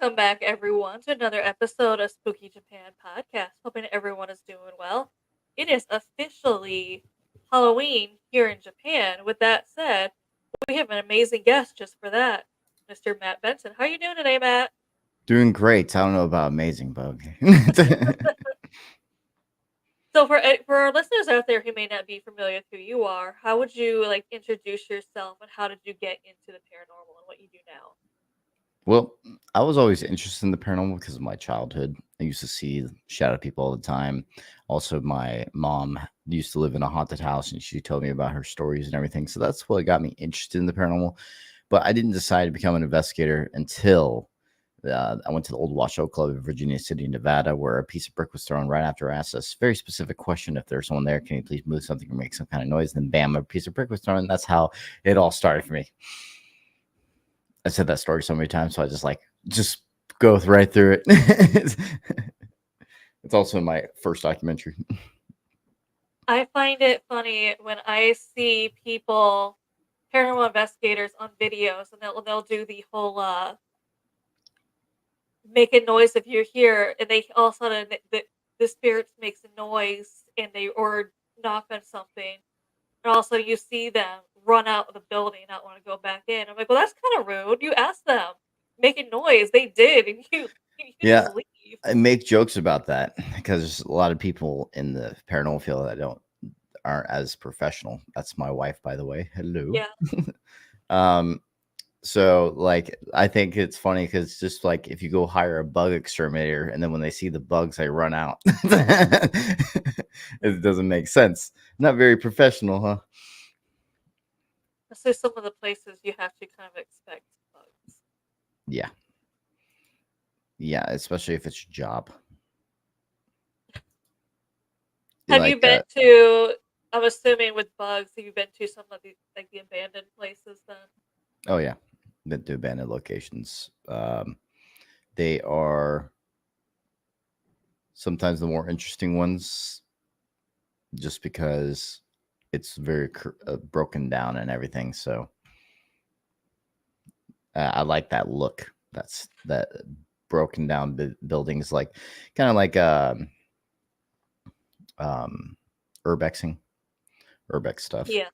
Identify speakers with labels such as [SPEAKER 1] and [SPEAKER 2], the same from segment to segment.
[SPEAKER 1] Welcome back, everyone, to another episode of Spooky Japan Podcast. Hoping everyone is doing well. It is officially Halloween here in Japan. With that said, we have an amazing guest just for that, Mr. Matt Benton. How are you doing today, Matt?
[SPEAKER 2] Doing great. I don't know about amazing bug.
[SPEAKER 1] So, for our listeners out there who may not be familiar with who you are, how would you introduce yourself and how did you get into the paranormal and what you do now?
[SPEAKER 2] Well, I was always interested in the paranormal because of my childhood. I used to see shadow people all the time. Also, my mom used to live in a haunted house and she told me about her stories and everything. So that's what got me interested in the paranormal. But I didn't decide to become an investigator until I went to the Old Washoe Club in Virginia City, Nevada, where a piece of brick was thrown right after I asked this very specific question. If there's someone there, can you please move something or make some kind of noise? Then bam, a piece of brick was thrown. And that's how it all started for me. I said that story so many times, so I just go right through it. It's also in my first documentary.
[SPEAKER 1] I find it funny when I see people, paranormal investigators on videos, and they'll do the whole make a noise if you're here, and they all of a sudden the spirits makes a noise and they or knock on something, and all of a sudden you see them run out of the building, not want to go back in. I'm like, well, that's kind of rude. You asked them, make a noise, they did, and you can just
[SPEAKER 2] Yeah,
[SPEAKER 1] leave.
[SPEAKER 2] I make jokes about that because there's a lot of people in the paranormal field that don't aren't as professional. That's my wife, by the way. Hello.
[SPEAKER 1] Yeah.
[SPEAKER 2] um, so like I think it's funny because just like if you go hire a bug exterminator and then when they see the bugs they run out. It doesn't make sense. Not very professional, huh?
[SPEAKER 1] So some of the places you have to kind of expect bugs.
[SPEAKER 2] Yeah. Yeah, especially if it's your job. You
[SPEAKER 1] Have you
[SPEAKER 2] like
[SPEAKER 1] been to? I'm assuming with bugs, have you been to some of the abandoned places then?
[SPEAKER 2] oh yeah, been to abandoned locations. They are sometimes the more interesting ones just because it's very broken down and everything. So I like that look. That's that broken down buildings, like kind of like um, urbexing, urbex stuff.
[SPEAKER 1] Yeah.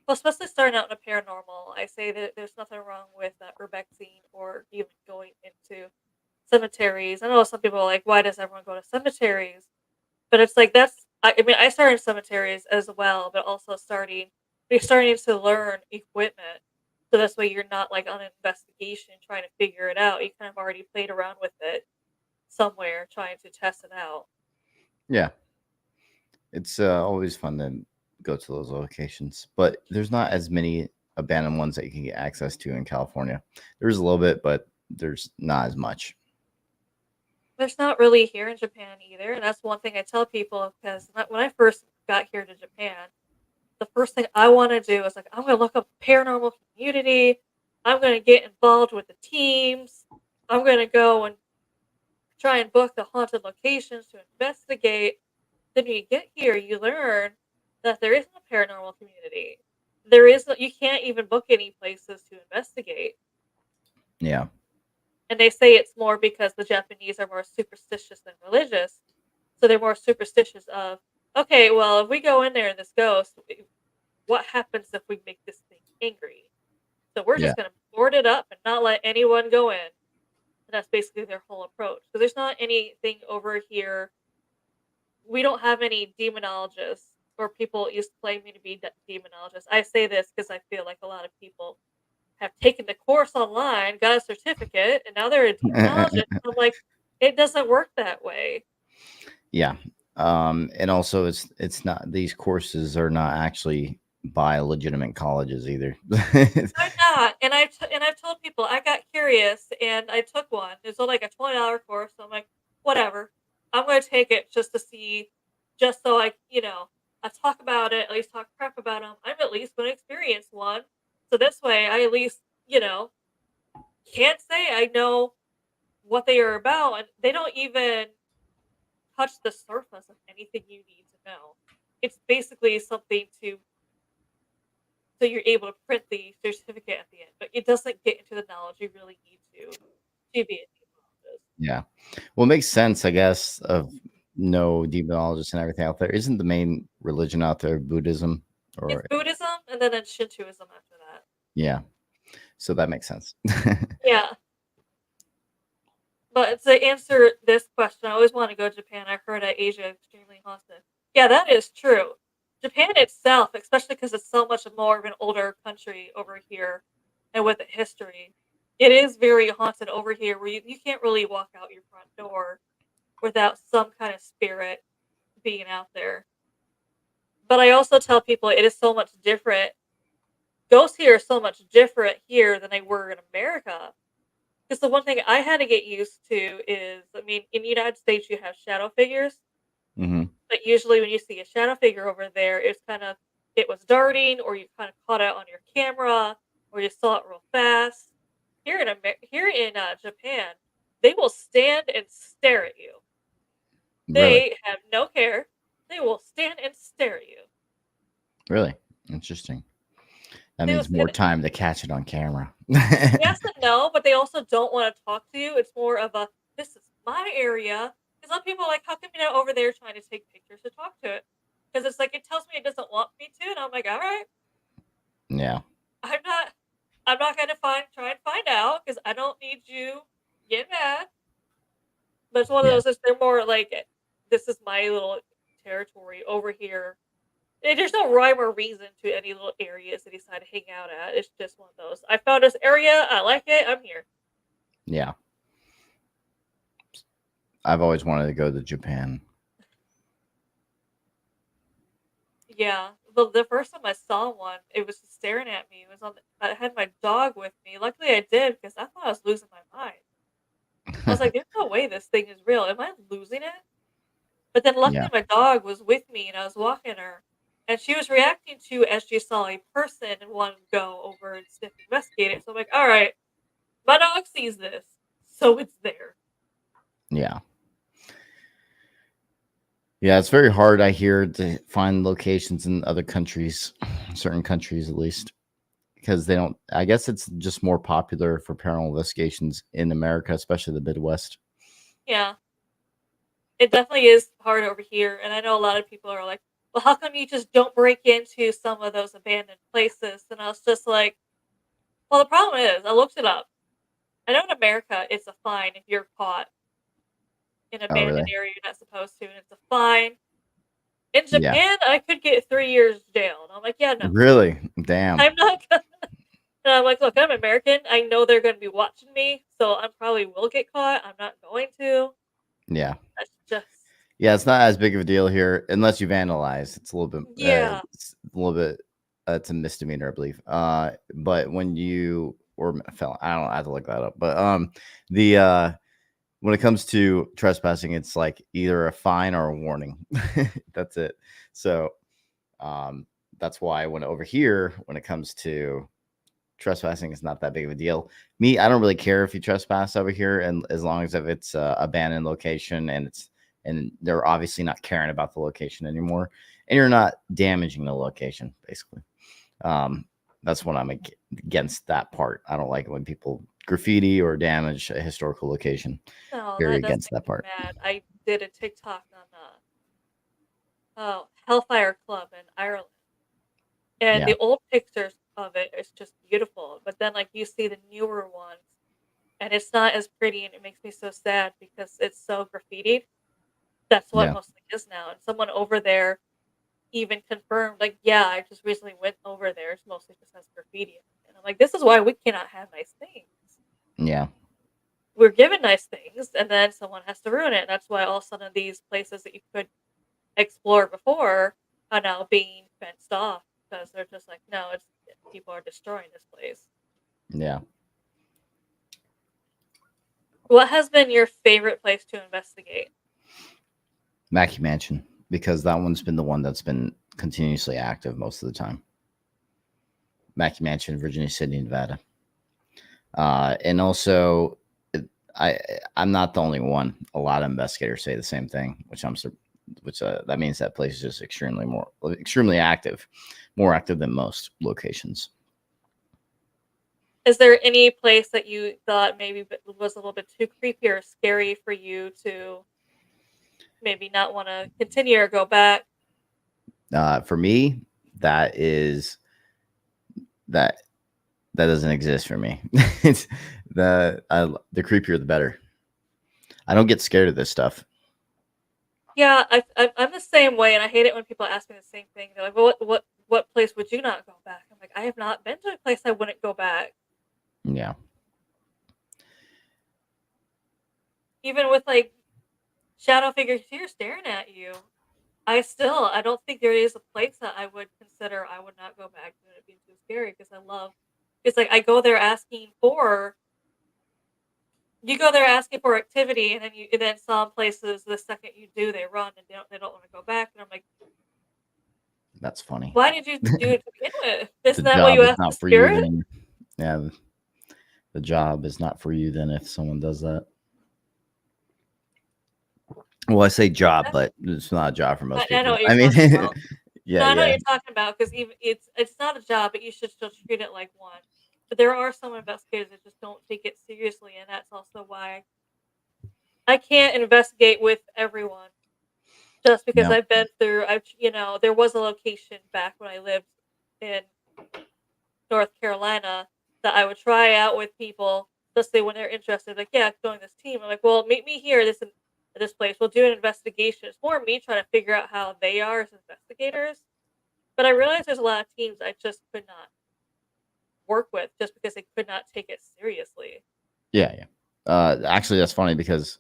[SPEAKER 1] Well, especially starting out in a paranormal, I say that there's nothing wrong with urbexing or even going into cemeteries. I know some people are like, why does everyone go to cemeteries? But it's like that's. I mean, I started in cemeteries as well, but also you're starting to learn equipment. So that's why you're not like on an investigation trying to figure it out. You kind of already played around with it somewhere trying to test it out.
[SPEAKER 2] Yeah, it's always fun to go to those locations, but there's not as many abandoned ones that you can get access to in California. There's a little bit, but there's not as much.
[SPEAKER 1] There's not really here in Japan either, and that's one thing I tell people because when I first got here to Japan, the first thing I want to do is like I'm going to look up the paranormal community. I'm going to get involved with the teams. I'm going to go and try and book the haunted locations to investigate. Then when you get here, you learn that there isn't a paranormal community. You can't even book any places to investigate.
[SPEAKER 2] Yeah,
[SPEAKER 1] And they say it's more because the Japanese are more superstitious than religious. So they're more superstitious of, okay, well, if we go in there and this ghost, what happens if we make this thing angry? So we're
[SPEAKER 2] yeah,
[SPEAKER 1] just going to board it up and not let anyone go in. And that's basically their whole approach. So there's not anything over here. We don't have any demonologists or people used claiming to be demonologists. I say this because I feel like a lot of people have taken the course online, got a certificate, and now they're a demonologist. I'm like, it doesn't work that way.
[SPEAKER 2] yeah. And also, it's not these courses are not actually by legitimate colleges either.
[SPEAKER 1] I'm not, and I've told people I got curious and I took one. It's like a $20 course. So I'm like, whatever, I'm going to take it just to see, just so I talk about it, at least talk crap about them. I'm at least going to experience one, so this way I at least can't say I know what they are about, and they don't even touch the surface of anything you need to know. It's basically something to so you're able to print the certificate at the end, but it doesn't get into the knowledge you really need to you be a demonologist?
[SPEAKER 2] Yeah. Well, it makes sense, I guess, of no demonologists and everything out there. Isn't the main religion out there Buddhism?
[SPEAKER 1] It's
[SPEAKER 2] Or
[SPEAKER 1] Buddhism, and then it's Shintoism after that.
[SPEAKER 2] yeah. So that makes sense.
[SPEAKER 1] Yeah, but to answer this question, I always want to go to Japan. I heard that Asia is extremely haunted. Yeah, that is true. Japan itself, especially because it's so much more of an older country over here and with a history, it is very haunted over here where you can't really walk out your front door without some kind of spirit being out there. But I also tell people it is so much different. Ghosts here are so much different here than they were in America. Because the one thing I had to get used to is, I mean, in the United States, you have shadow figures,
[SPEAKER 2] Hmm.
[SPEAKER 1] but usually when you see a shadow figure over there, it's kind of, it was darting, or you kind of caught it on your camera, or you saw it real fast. Here in Japan, they will stand and stare at you.
[SPEAKER 2] Really?
[SPEAKER 1] They have no care. They will stand and stare at you.
[SPEAKER 2] Really? Interesting. That
[SPEAKER 1] They will
[SPEAKER 2] means
[SPEAKER 1] stand.
[SPEAKER 2] more time to catch it on camera.
[SPEAKER 1] Yes and no, but they also don't wanna talk to you. It's more of a, "This is my area." 'Cause some people are like, "How come you're not over there trying to take pictures to talk to it?" Because it's like, it tells me it doesn't want me to, and I'm like, "Alright,
[SPEAKER 2] Yeah.
[SPEAKER 1] I'm not I'm not gonna try and find out because I don't need you getting mad." But it's one of
[SPEAKER 2] Yeah.
[SPEAKER 1] those, they're more like, "This is my little territory over here." There's no rhyme or reason to any little areas they decide to hang out at. It's just one of those, "I found this area, I like it, I'm here."
[SPEAKER 2] Yeah. I've always wanted to go to Japan.
[SPEAKER 1] Yeah, the first time I saw one, it was just staring at me. It was on. I had my dog with me. Luckily, I did because I thought I was losing my mind. I was like, "There's no way this thing is real. Am I losing it?" But then, luckily,
[SPEAKER 2] Yeah.
[SPEAKER 1] my dog was with me, and I was walking her, and she was reacting to as she saw a person and wanted to go over and sniff, investigate it. So I'm like, "All right, my dog sees this, so it's there."
[SPEAKER 2] Yeah. Yeah. It's very hard, I hear, to find locations in other countries, certain countries at least, because they don't, I guess it's just more popular for paranormal investigations in America, especially the Midwest.
[SPEAKER 1] Yeah, it definitely is hard over here, and I know a lot of people are like, "Well, how come you just don't break into some of those abandoned places?" And I was just like, well, the problem is, I looked it up. I know in America, it's a fine if you're caught in an
[SPEAKER 2] Oh,
[SPEAKER 1] abandoned
[SPEAKER 2] really?
[SPEAKER 1] area you're not supposed to, and it's a fine. In
[SPEAKER 2] Yeah.
[SPEAKER 1] Japan, I could get 3 years jail, and I'm like, "Yeah, no,
[SPEAKER 2] Really? Damn.
[SPEAKER 1] I'm not gonna." And I'm like, "Look, I'm American. I know they're gonna be watching me, so I probably will get caught. I'm not going to."
[SPEAKER 2] Yeah.
[SPEAKER 1] That's just,
[SPEAKER 2] Yeah, it's not as big of a deal here unless you vandalize. It's a little bit,
[SPEAKER 1] yeah.
[SPEAKER 2] it's a misdemeanor, I believe. But when you or felon, I don't know, I have to look that up. But the when it comes to trespassing, it's like either a fine or a warning. That's it. So um, that's why when over here, when it comes to trespassing, it's not that big of a deal. Me, I don't really care if you trespass over here, and as long as if it's a abandoned location and it's and they're obviously not caring about the location anymore, and you're not damaging the location, basically. Um, that's what I'm against that part. I don't like it when people graffiti or damage a historical location.
[SPEAKER 1] No,
[SPEAKER 2] Very
[SPEAKER 1] that does
[SPEAKER 2] against
[SPEAKER 1] make
[SPEAKER 2] that
[SPEAKER 1] me
[SPEAKER 2] part.
[SPEAKER 1] mad. I did a TikTok on, Hellfire Club in Ireland. And
[SPEAKER 2] Yeah,
[SPEAKER 1] the old pictures of it is just beautiful, but then, like, you see the newer ones, and it's not as pretty, and it makes me so sad because it's so graffitied. That's what
[SPEAKER 2] yeah,
[SPEAKER 1] mostly is now, and someone over there even confirmed, like, "Yeah, I just recently went over there, it's mostly just has graffiti." And I'm like, "This is why we cannot have nice things.
[SPEAKER 2] yeah,
[SPEAKER 1] We're given nice things, and then someone has to ruin it." That's why all some of these places that you could explore before are now being fenced off because they're just like, "No, it's people are destroying this place."
[SPEAKER 2] yeah.
[SPEAKER 1] What has been your favorite place to investigate?
[SPEAKER 2] Mackey Mansion, because that one's been the one that's been continuously active most of the time. Mackey Mansion, Virginia City, Nevada. And also, it- I I'm not the only one. A lot of investigators say the same thing, which that means that place is just extremely active, more active than most locations.
[SPEAKER 1] Is there any place that you thought maybe was a little bit too creepy or scary for you to maybe not want to continue or go back?
[SPEAKER 2] For me, that is that that doesn't exist for me. It's the creepier the better. I don't get scared of this stuff.
[SPEAKER 1] Yeah, I'm the same way, and I hate it when people ask me the same thing. They're like, "Well, what place would you not go back?" I'm like, "I have not been to a place I wouldn't go back."
[SPEAKER 2] Yeah.
[SPEAKER 1] Even with like shadow figures here staring at you, I don't think there is a place that I would consider I would not go back to it being too scary because I love. It's like I go there asking for. You go there asking for activity, and then some places the second you do, they run and they don't want to go back. And I'm like,
[SPEAKER 2] That's funny.
[SPEAKER 1] why did you do it to begin with?
[SPEAKER 2] The
[SPEAKER 1] Isn't that what you
[SPEAKER 2] job is
[SPEAKER 1] asked the
[SPEAKER 2] not for you,
[SPEAKER 1] spirit?
[SPEAKER 2] then yeah, the job is not for you then if someone does that. Well, I say job, but it's not a job for most
[SPEAKER 1] I know
[SPEAKER 2] people.
[SPEAKER 1] what you're
[SPEAKER 2] I mean,
[SPEAKER 1] talking about.
[SPEAKER 2] yeah,
[SPEAKER 1] No, I know what
[SPEAKER 2] yeah.
[SPEAKER 1] you're talking about because even it's not a job, but you should still treat it like one. But there are some investigators that just don't take it seriously, and that's also why I can't investigate with everyone. Just because
[SPEAKER 2] No,
[SPEAKER 1] I've been through, there was a location back when I lived in North Carolina that I would try out with people just say when they're interested, like, yeah, join this team. I'm like, well, meet me here, this place. We'll do an investigation. It's more me trying to figure out how they are as investigators. But I realized there's a lot of teams I just could not work with just because they could not take it seriously.
[SPEAKER 2] yeah, yeah. Actually, that's funny because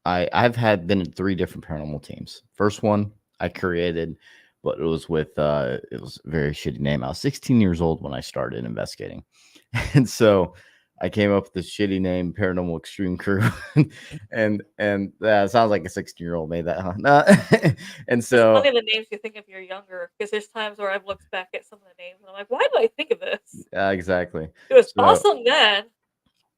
[SPEAKER 2] I've had been in 3 different paranormal teams. First one I created, but it was a very shitty name. I was 16 years old when I started investigating. And so I came up with this shitty name, Paranormal Extreme Crew. And that sounds like a 16-year-old made that, huh? No. And
[SPEAKER 1] It's
[SPEAKER 2] so
[SPEAKER 1] funny the names you think of you're younger because there's times where I've looked back at some of the names and I'm like, why did I think of this?
[SPEAKER 2] exactly.
[SPEAKER 1] It was
[SPEAKER 2] So
[SPEAKER 1] awesome then.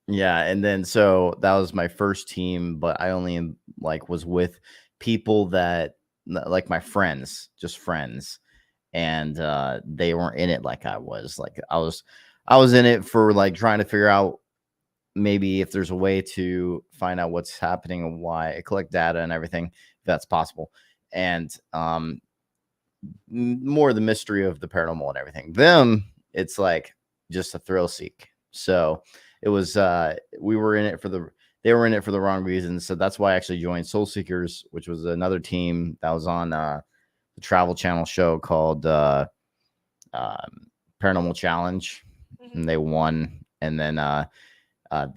[SPEAKER 2] yeah, and then so that was my first team, but I only like was with people that like my friends, just friends, and they weren't in it like I was. Like I was in it for like trying to figure out maybe if there's a way to find out what's happening and why, collect data and everything, if that's possible, and more the mystery of the paranormal and everything. Them, it's like just a thrill seek. So it was we were in it for the they were in it for the wrong reasons. So that's why I actually joined Soul Seekers, which was another team that was on the Travel Channel show called Paranormal Challenge,
[SPEAKER 1] Hmm.
[SPEAKER 2] and they won. And then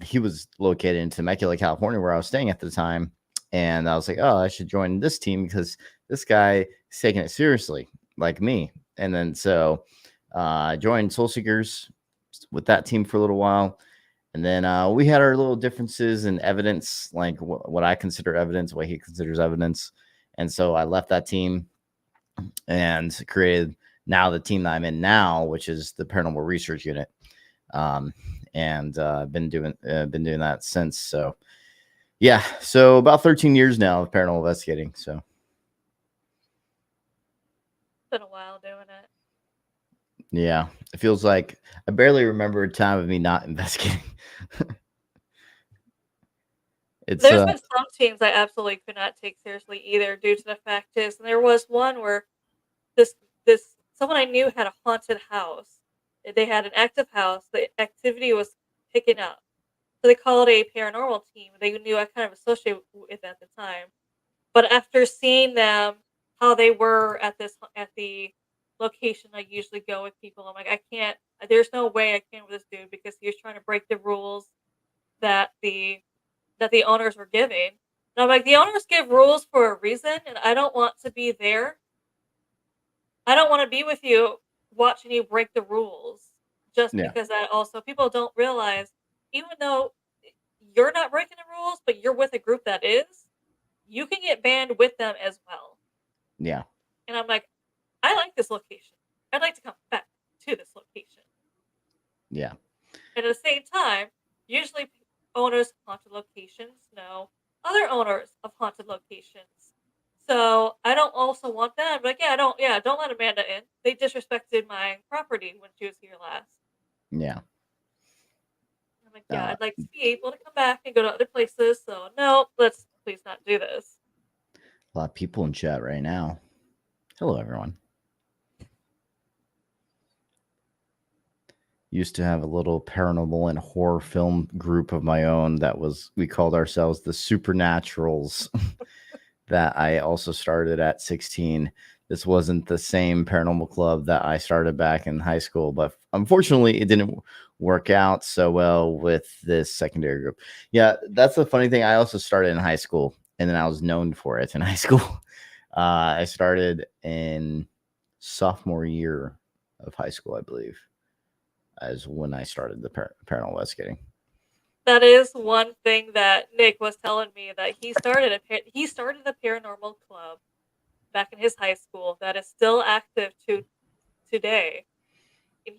[SPEAKER 2] he was located in Temecula, California, where I was staying at the time. And I was like, oh, I should join this team because this guy is taking it seriously, like me. And then so I joined Soul Seekers with that team for a little while. And then we had our little differences in evidence, like what I consider evidence, what he considers evidence. And so I left that team and created now the team that I'm in now, which is the Paranormal Research Unit. Um, and been doing that since. So yeah, so about 13 years now of paranormal investigating. So
[SPEAKER 1] It's been a while doing it.
[SPEAKER 2] yeah, it feels like I barely remember a time of me not investigating. It's
[SPEAKER 1] There's been some teams I absolutely could not take seriously either due to the fact is, and there was one where this this someone I knew had a haunted house. They had an active house. The activity was picking up. So they called it a paranormal team. They knew I kind of associated with at the time. But after seeing them, how they were at the location I usually go with people, I'm like, I can't. There's no way I can with this dude because he was trying to break the rules that the owners were giving. And I'm like, the owners give rules for a reason, and I don't want to be there. I don't want to be with you watching you break the rules just
[SPEAKER 2] yeah,
[SPEAKER 1] because that also people don't realize, even though you're not breaking the rules, but you're with a group that is, you can get banned with them as well.
[SPEAKER 2] yeah,
[SPEAKER 1] And I'm like, I like this location. I'd like to come back to this location.
[SPEAKER 2] yeah,
[SPEAKER 1] And at the same time, usually owners of haunted locations know other owners of haunted locations. So I don't also want them. Like, don't let Amanda in. They disrespected my property when she was here last.
[SPEAKER 2] yeah.
[SPEAKER 1] I'm like, yeah,
[SPEAKER 2] Uh,
[SPEAKER 1] I'd like to be able to come back and go to other places. So no, let's please not do this.
[SPEAKER 2] a lot of people in chat right now. Hello, everyone. Used to have a little paranormal and horror film group of my own we called ourselves the Supernaturals. That I also started at 16. This wasn't the same paranormal club that I started back in high school, but unfortunately, it didn't work out so well with this secondary group. Yeah, that's the funny thing. I also started in high school, and then I was known for it in high school. I started in sophomore year of high school, I believe, as when I started the paranormal investigating.
[SPEAKER 1] That is one thing that Nick was telling me that he started a paranormal club back in his high school that is still active to today. And,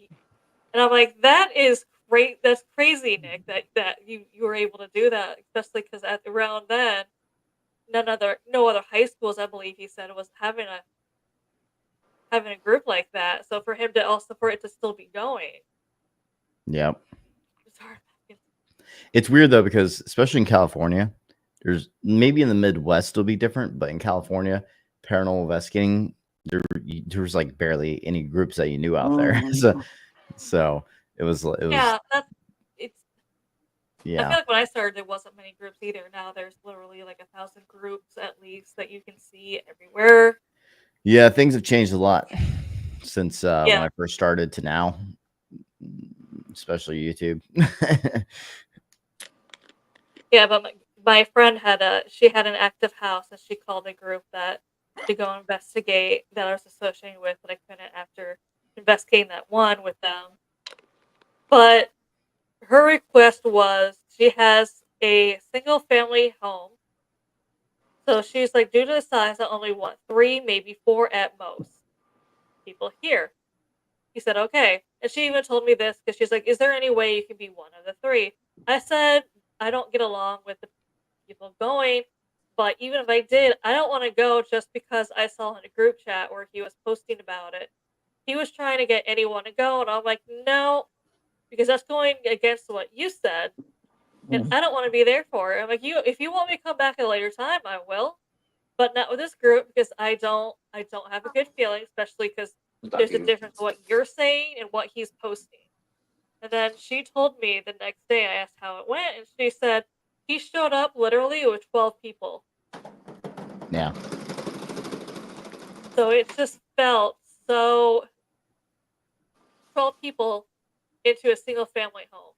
[SPEAKER 1] and I'm like, that is great. That's crazy, Nick. That you were able to do that, especially because at around then, no other high schools, I believe he said, was having a group like that. So for him to also for it to still be going,
[SPEAKER 2] Yep.
[SPEAKER 1] it's hard.
[SPEAKER 2] It's weird though, because especially in California, there's maybe in the Midwest it'll be different, but in California, paranormal investigating, there was like barely any groups that you knew out there. So it was
[SPEAKER 1] Yeah, it's. I
[SPEAKER 2] yeah.
[SPEAKER 1] feel like when I started, there wasn't many groups either. Now there's literally like 1,000 groups at least that you can see everywhere.
[SPEAKER 2] Yeah, things have changed a lot since when
[SPEAKER 1] Yeah,
[SPEAKER 2] I first started to now, especially YouTube.
[SPEAKER 1] yeah. But my friend she had an active house and she called a group that to go investigate that I was associated with, but I couldn't after investigating that one with them. But her request was she has a single family home. So she's like, due to the size, I only want three, maybe four at most people here. He said, okay. And she even told me this because she's like, is there any way you can be one of the three? I said, I don't get along with the people going, but even if I did, I don't want to go just because I saw in a group chat where he was posting about it. He was trying to get anyone to go, and I'm like, no, because that's going against what you said, and I don't want to be there for it. I'm like, if you want me to come back at a later time, I will, but not with this group because I don't have a good feeling, especially because there's a difference in what you're saying and what he's posting. And then she told me the next day, I asked how it went, and she said he showed up literally with 12 people.
[SPEAKER 2] Yeah.
[SPEAKER 1] So it just felt so 12 people into a single family home.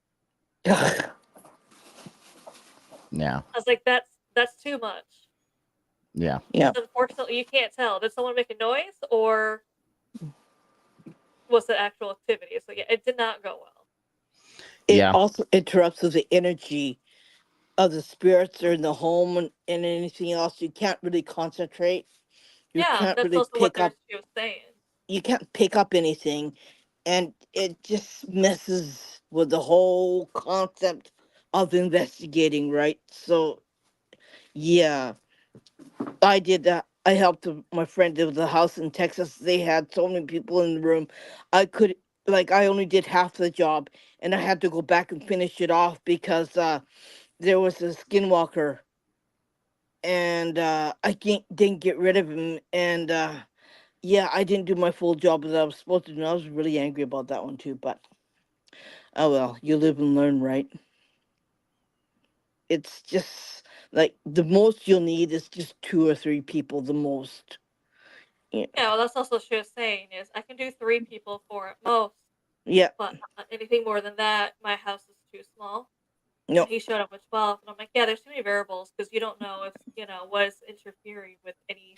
[SPEAKER 2] Yeah.
[SPEAKER 1] I was like, that's too much.
[SPEAKER 2] Yeah.
[SPEAKER 3] Yeah.
[SPEAKER 1] Unfortunately, you can't tell. Did someone make a noise or was it actual activity? So yeah, it did not go well.
[SPEAKER 3] It
[SPEAKER 2] Yeah.
[SPEAKER 3] also interrupts with the energy of the spirits that are in the home and anything else. You can't really concentrate. You
[SPEAKER 1] Yeah,
[SPEAKER 3] can't
[SPEAKER 1] that's
[SPEAKER 3] really
[SPEAKER 1] also what
[SPEAKER 3] pick up.
[SPEAKER 1] she was saying.
[SPEAKER 3] You can't pick up anything, and it just messes with the whole concept of investigating, right? So yeah, I did that. I helped my friend. There was a house in Texas. They had so many people in the room. I could I only did half the job, and I had to go back and finish it off because there was a skinwalker, and I didn't get rid of him. And yeah, I didn't do my full job as I was supposed to do. I was really angry about that one too. But oh well, you live and learn, right? It's just like the most you'll need is just two or three people, the most. Yeah.
[SPEAKER 1] Yeah, well, that's also what she was saying is I can do three people for at most,
[SPEAKER 3] Yeah.
[SPEAKER 1] but anything more than that, my house is too small. And
[SPEAKER 3] No.
[SPEAKER 1] he showed up with 12, and I'm like, yeah, there's too many variables because you don't know if what is interfering with any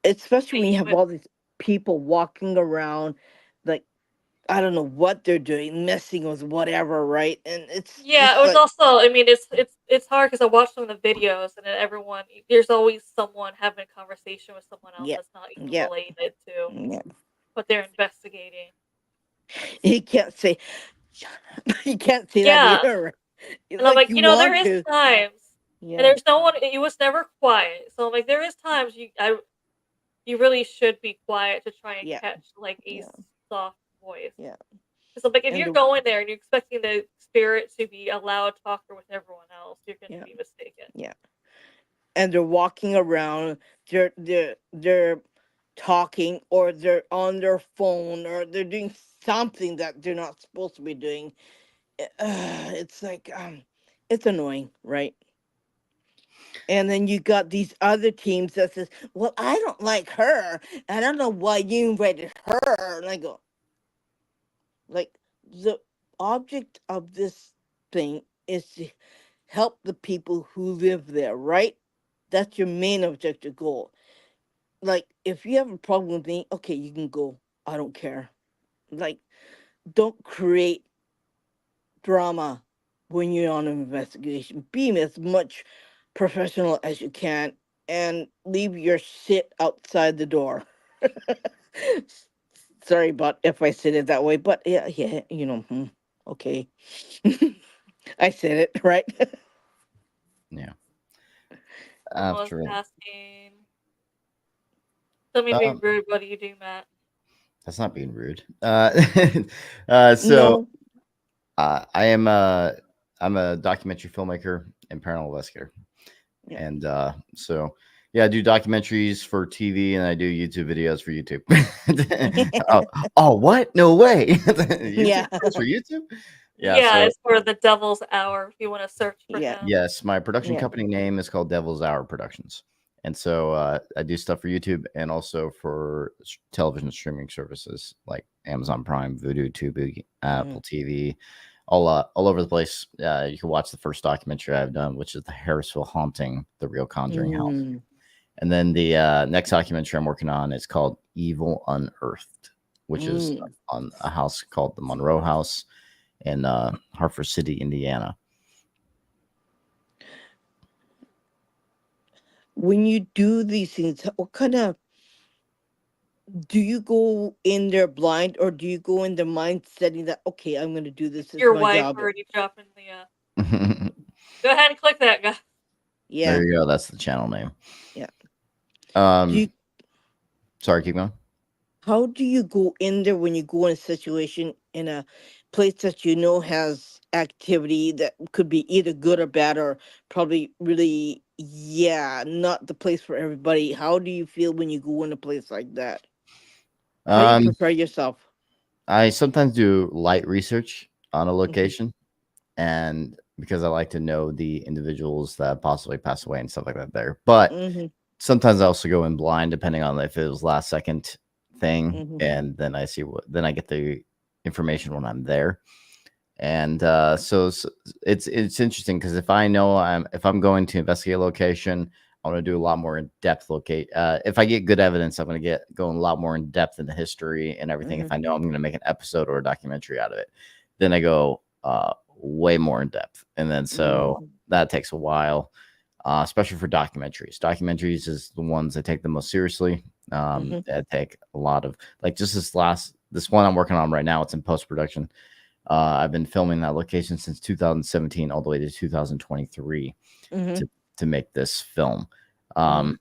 [SPEAKER 3] Especially when you have
[SPEAKER 1] with.
[SPEAKER 3] all these people walking around, like I don't know what they're doing, messing with whatever, right? And it's
[SPEAKER 1] Yeah, it
[SPEAKER 3] just
[SPEAKER 1] was
[SPEAKER 3] like,
[SPEAKER 1] also. I mean, it's hard because I watched some of the videos, and then there's always someone having a conversation with someone else
[SPEAKER 3] yeah,
[SPEAKER 1] that's not even
[SPEAKER 3] yeah,
[SPEAKER 1] related to
[SPEAKER 3] yeah.
[SPEAKER 1] what they're investigating.
[SPEAKER 3] You can't say, you can't say that
[SPEAKER 1] Yeah,
[SPEAKER 3] either. Right? It's
[SPEAKER 1] and I'm
[SPEAKER 3] like
[SPEAKER 1] like,
[SPEAKER 3] you
[SPEAKER 1] there
[SPEAKER 3] want
[SPEAKER 1] is
[SPEAKER 3] to,
[SPEAKER 1] times, and
[SPEAKER 3] yeah,
[SPEAKER 1] there's no one. It was never quiet. So I'm like, there is times you really should be quiet to try and
[SPEAKER 3] yeah,
[SPEAKER 1] catch like a
[SPEAKER 3] yeah,
[SPEAKER 1] soft voice.
[SPEAKER 3] yeah.
[SPEAKER 1] Because I'm like, if
[SPEAKER 3] And
[SPEAKER 1] you're
[SPEAKER 3] the
[SPEAKER 1] going there and you're expecting the spirit to be a loud talker with everyone else, you're going to
[SPEAKER 3] yeah,
[SPEAKER 1] be mistaken.
[SPEAKER 3] yeah. And they're walking around, they're talking, or they're on their phone, or they're doing something that they're not supposed to be doing. It's like it's annoying, right? And then you got these other teams that says, "Well, I don't like her. I don't know why you invited her." And I go, like, the object of this thing is to help the people who live there, right? That's your main objective goal. Like, if you have a problem with me, okay, you can go. I don't care. Like, don't create drama when you're on an investigation. Be as much professional as you can and leave your shit outside the door. Sorry about if I said it that way, but yeah, yeah, okay. I said it, right?
[SPEAKER 2] Yeah,
[SPEAKER 1] Someone was
[SPEAKER 2] after
[SPEAKER 1] asking, "Don't mean to be
[SPEAKER 2] um,
[SPEAKER 1] rude. What do you do, Matt?"
[SPEAKER 2] that's not being rude. So
[SPEAKER 3] No.
[SPEAKER 2] I am I'm a documentary filmmaker and paranormal investigator,
[SPEAKER 3] Yeah.
[SPEAKER 2] and so yeah, I do documentaries for TV and I do YouTube videos for YouTube. oh, oh, what? No way! YouTube
[SPEAKER 3] Yeah.
[SPEAKER 2] videos for YouTube? Yeah.
[SPEAKER 1] Yeah,
[SPEAKER 2] So
[SPEAKER 1] it's for the Devil's Hour if you want to search for
[SPEAKER 3] Yeah.
[SPEAKER 1] him.
[SPEAKER 2] yes, my production
[SPEAKER 3] Yeah.
[SPEAKER 2] company name is called Devil's Hour Productions. And so I do stuff for YouTube and also for television streaming services like Amazon Prime, Vudu, Tubi,
[SPEAKER 3] Mhm.
[SPEAKER 2] Apple TV, all over the place. You can watch the first documentary I've done, which is the Harrisville Haunting, the real Conjuring house.
[SPEAKER 3] Mm.
[SPEAKER 2] And then the next documentary I'm working on is called Evil Unearthed, which is
[SPEAKER 3] Mm.
[SPEAKER 2] on a house called the Monroe House in Hartford City, Indiana.
[SPEAKER 3] When you do these things, what kind of do you go in there blind, or do you go in the mind setting that, okay, I'm going to do this, it's
[SPEAKER 1] Your
[SPEAKER 3] my
[SPEAKER 1] wife
[SPEAKER 3] job?
[SPEAKER 1] already dropping the. Go ahead and click that, guy.
[SPEAKER 3] Yeah.
[SPEAKER 2] There you go. That's the channel name.
[SPEAKER 3] Yeah. Do
[SPEAKER 2] Um,
[SPEAKER 3] you,
[SPEAKER 2] sorry, keep going.
[SPEAKER 3] how do you go in there when you go in a situation in a place that has activity that could be either good or bad, or probably really, yeah, not the place for everybody? How do you feel when you go in a place like that? How do you
[SPEAKER 2] Um,
[SPEAKER 3] prepare yourself?
[SPEAKER 2] I sometimes do light research on a
[SPEAKER 3] Hmm.
[SPEAKER 2] location, and because I like to know the individuals that possibly passed away and stuff like that there. But
[SPEAKER 3] Hmm.
[SPEAKER 2] sometimes I also go in blind, depending on if it was last second thing,
[SPEAKER 3] Hmm.
[SPEAKER 2] and then then I get the information when I'm there. And it's interesting because if I know if I'm going to investigate a location, I want to do a lot more in depth locate. If I get good evidence, I'm going to go a lot more in depth in the history and everything.
[SPEAKER 3] Hmm.
[SPEAKER 2] If I know I'm going to make an episode or a documentary out of it, then I go way more in depth, and then so
[SPEAKER 3] Hmm.
[SPEAKER 2] that takes a while, especially for documentaries. Documentaries is the ones that take the most seriously.
[SPEAKER 3] Hmm.
[SPEAKER 2] That take a lot of like just this one I'm working on right now. It's in post production. I've been filming that location since 2017 all the way to 2023
[SPEAKER 3] Hmm.
[SPEAKER 2] to make this film.
[SPEAKER 3] Hmm.
[SPEAKER 2] Um,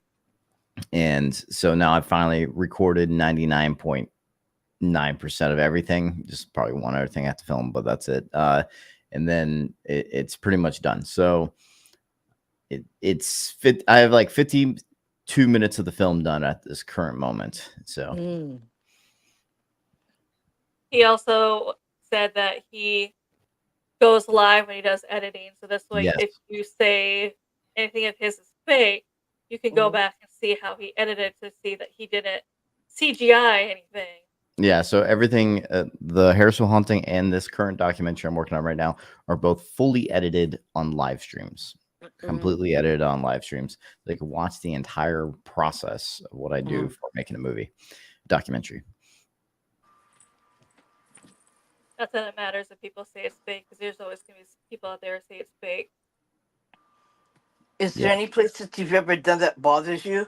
[SPEAKER 2] and so now I've finally recorded 99.9% of everything. Just probably one other thing I have to film, but that's it. And then it's pretty much done. So it's fit. I have like 52 minutes of the film done at this current moment. So
[SPEAKER 3] Mm.
[SPEAKER 1] He also said that he goes live when he does editing, so this way,
[SPEAKER 2] yes.
[SPEAKER 1] if you say anything of his is fake, you can go
[SPEAKER 3] Mhm.
[SPEAKER 1] back and see how he edited to see that he didn't CGI anything.
[SPEAKER 2] Yeah, so everything, the Harrisville Haunting and this current documentary I'm working on right now are both fully edited on live streams,
[SPEAKER 3] Mm.
[SPEAKER 2] completely edited on live streams. They can watch the entire process of what I do
[SPEAKER 3] Mm.
[SPEAKER 2] for making a movie documentary.
[SPEAKER 1] Not that it matters if people say it's fake, because there's always going to be people out there who say it's fake.
[SPEAKER 3] Is
[SPEAKER 2] Yeah,
[SPEAKER 3] there any place that you've ever done that bothers you?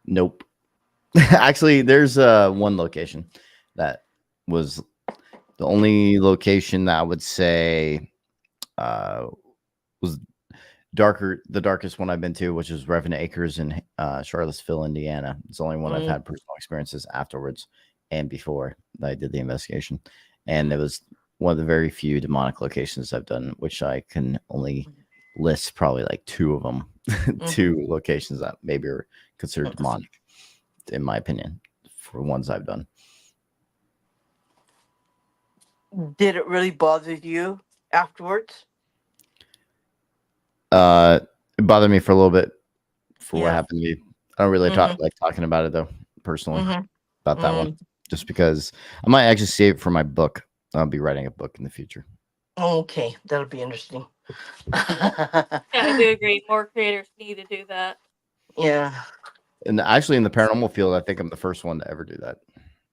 [SPEAKER 2] nope. Actually, there's one location that was the only location that I would say uh, was the darkest one I've been to, which is Revenant Acres in Charlottesville, Indiana. It's the only one I've
[SPEAKER 3] Mm.
[SPEAKER 2] had personal experiences afterwards and before that I did the investigation. and it was one of the very few demonic locations I've done, which I can only list probably like two of them, two locations that maybe are considered demonic, in my opinion, for ones I've done.
[SPEAKER 3] Did it really bother you afterwards?
[SPEAKER 2] It bothered me for a little bit for what
[SPEAKER 3] Yeah.
[SPEAKER 2] happened to me. I don't really like talking about it though, personally, about that one, just because I might actually save it for my book. I'll be writing a book in the future.
[SPEAKER 3] Okay, that'll be interesting.
[SPEAKER 1] Yeah, I do agree. More creators need to do that.
[SPEAKER 3] Yeah.
[SPEAKER 2] And actually, in the paranormal field, I think I'm the first one to ever do that.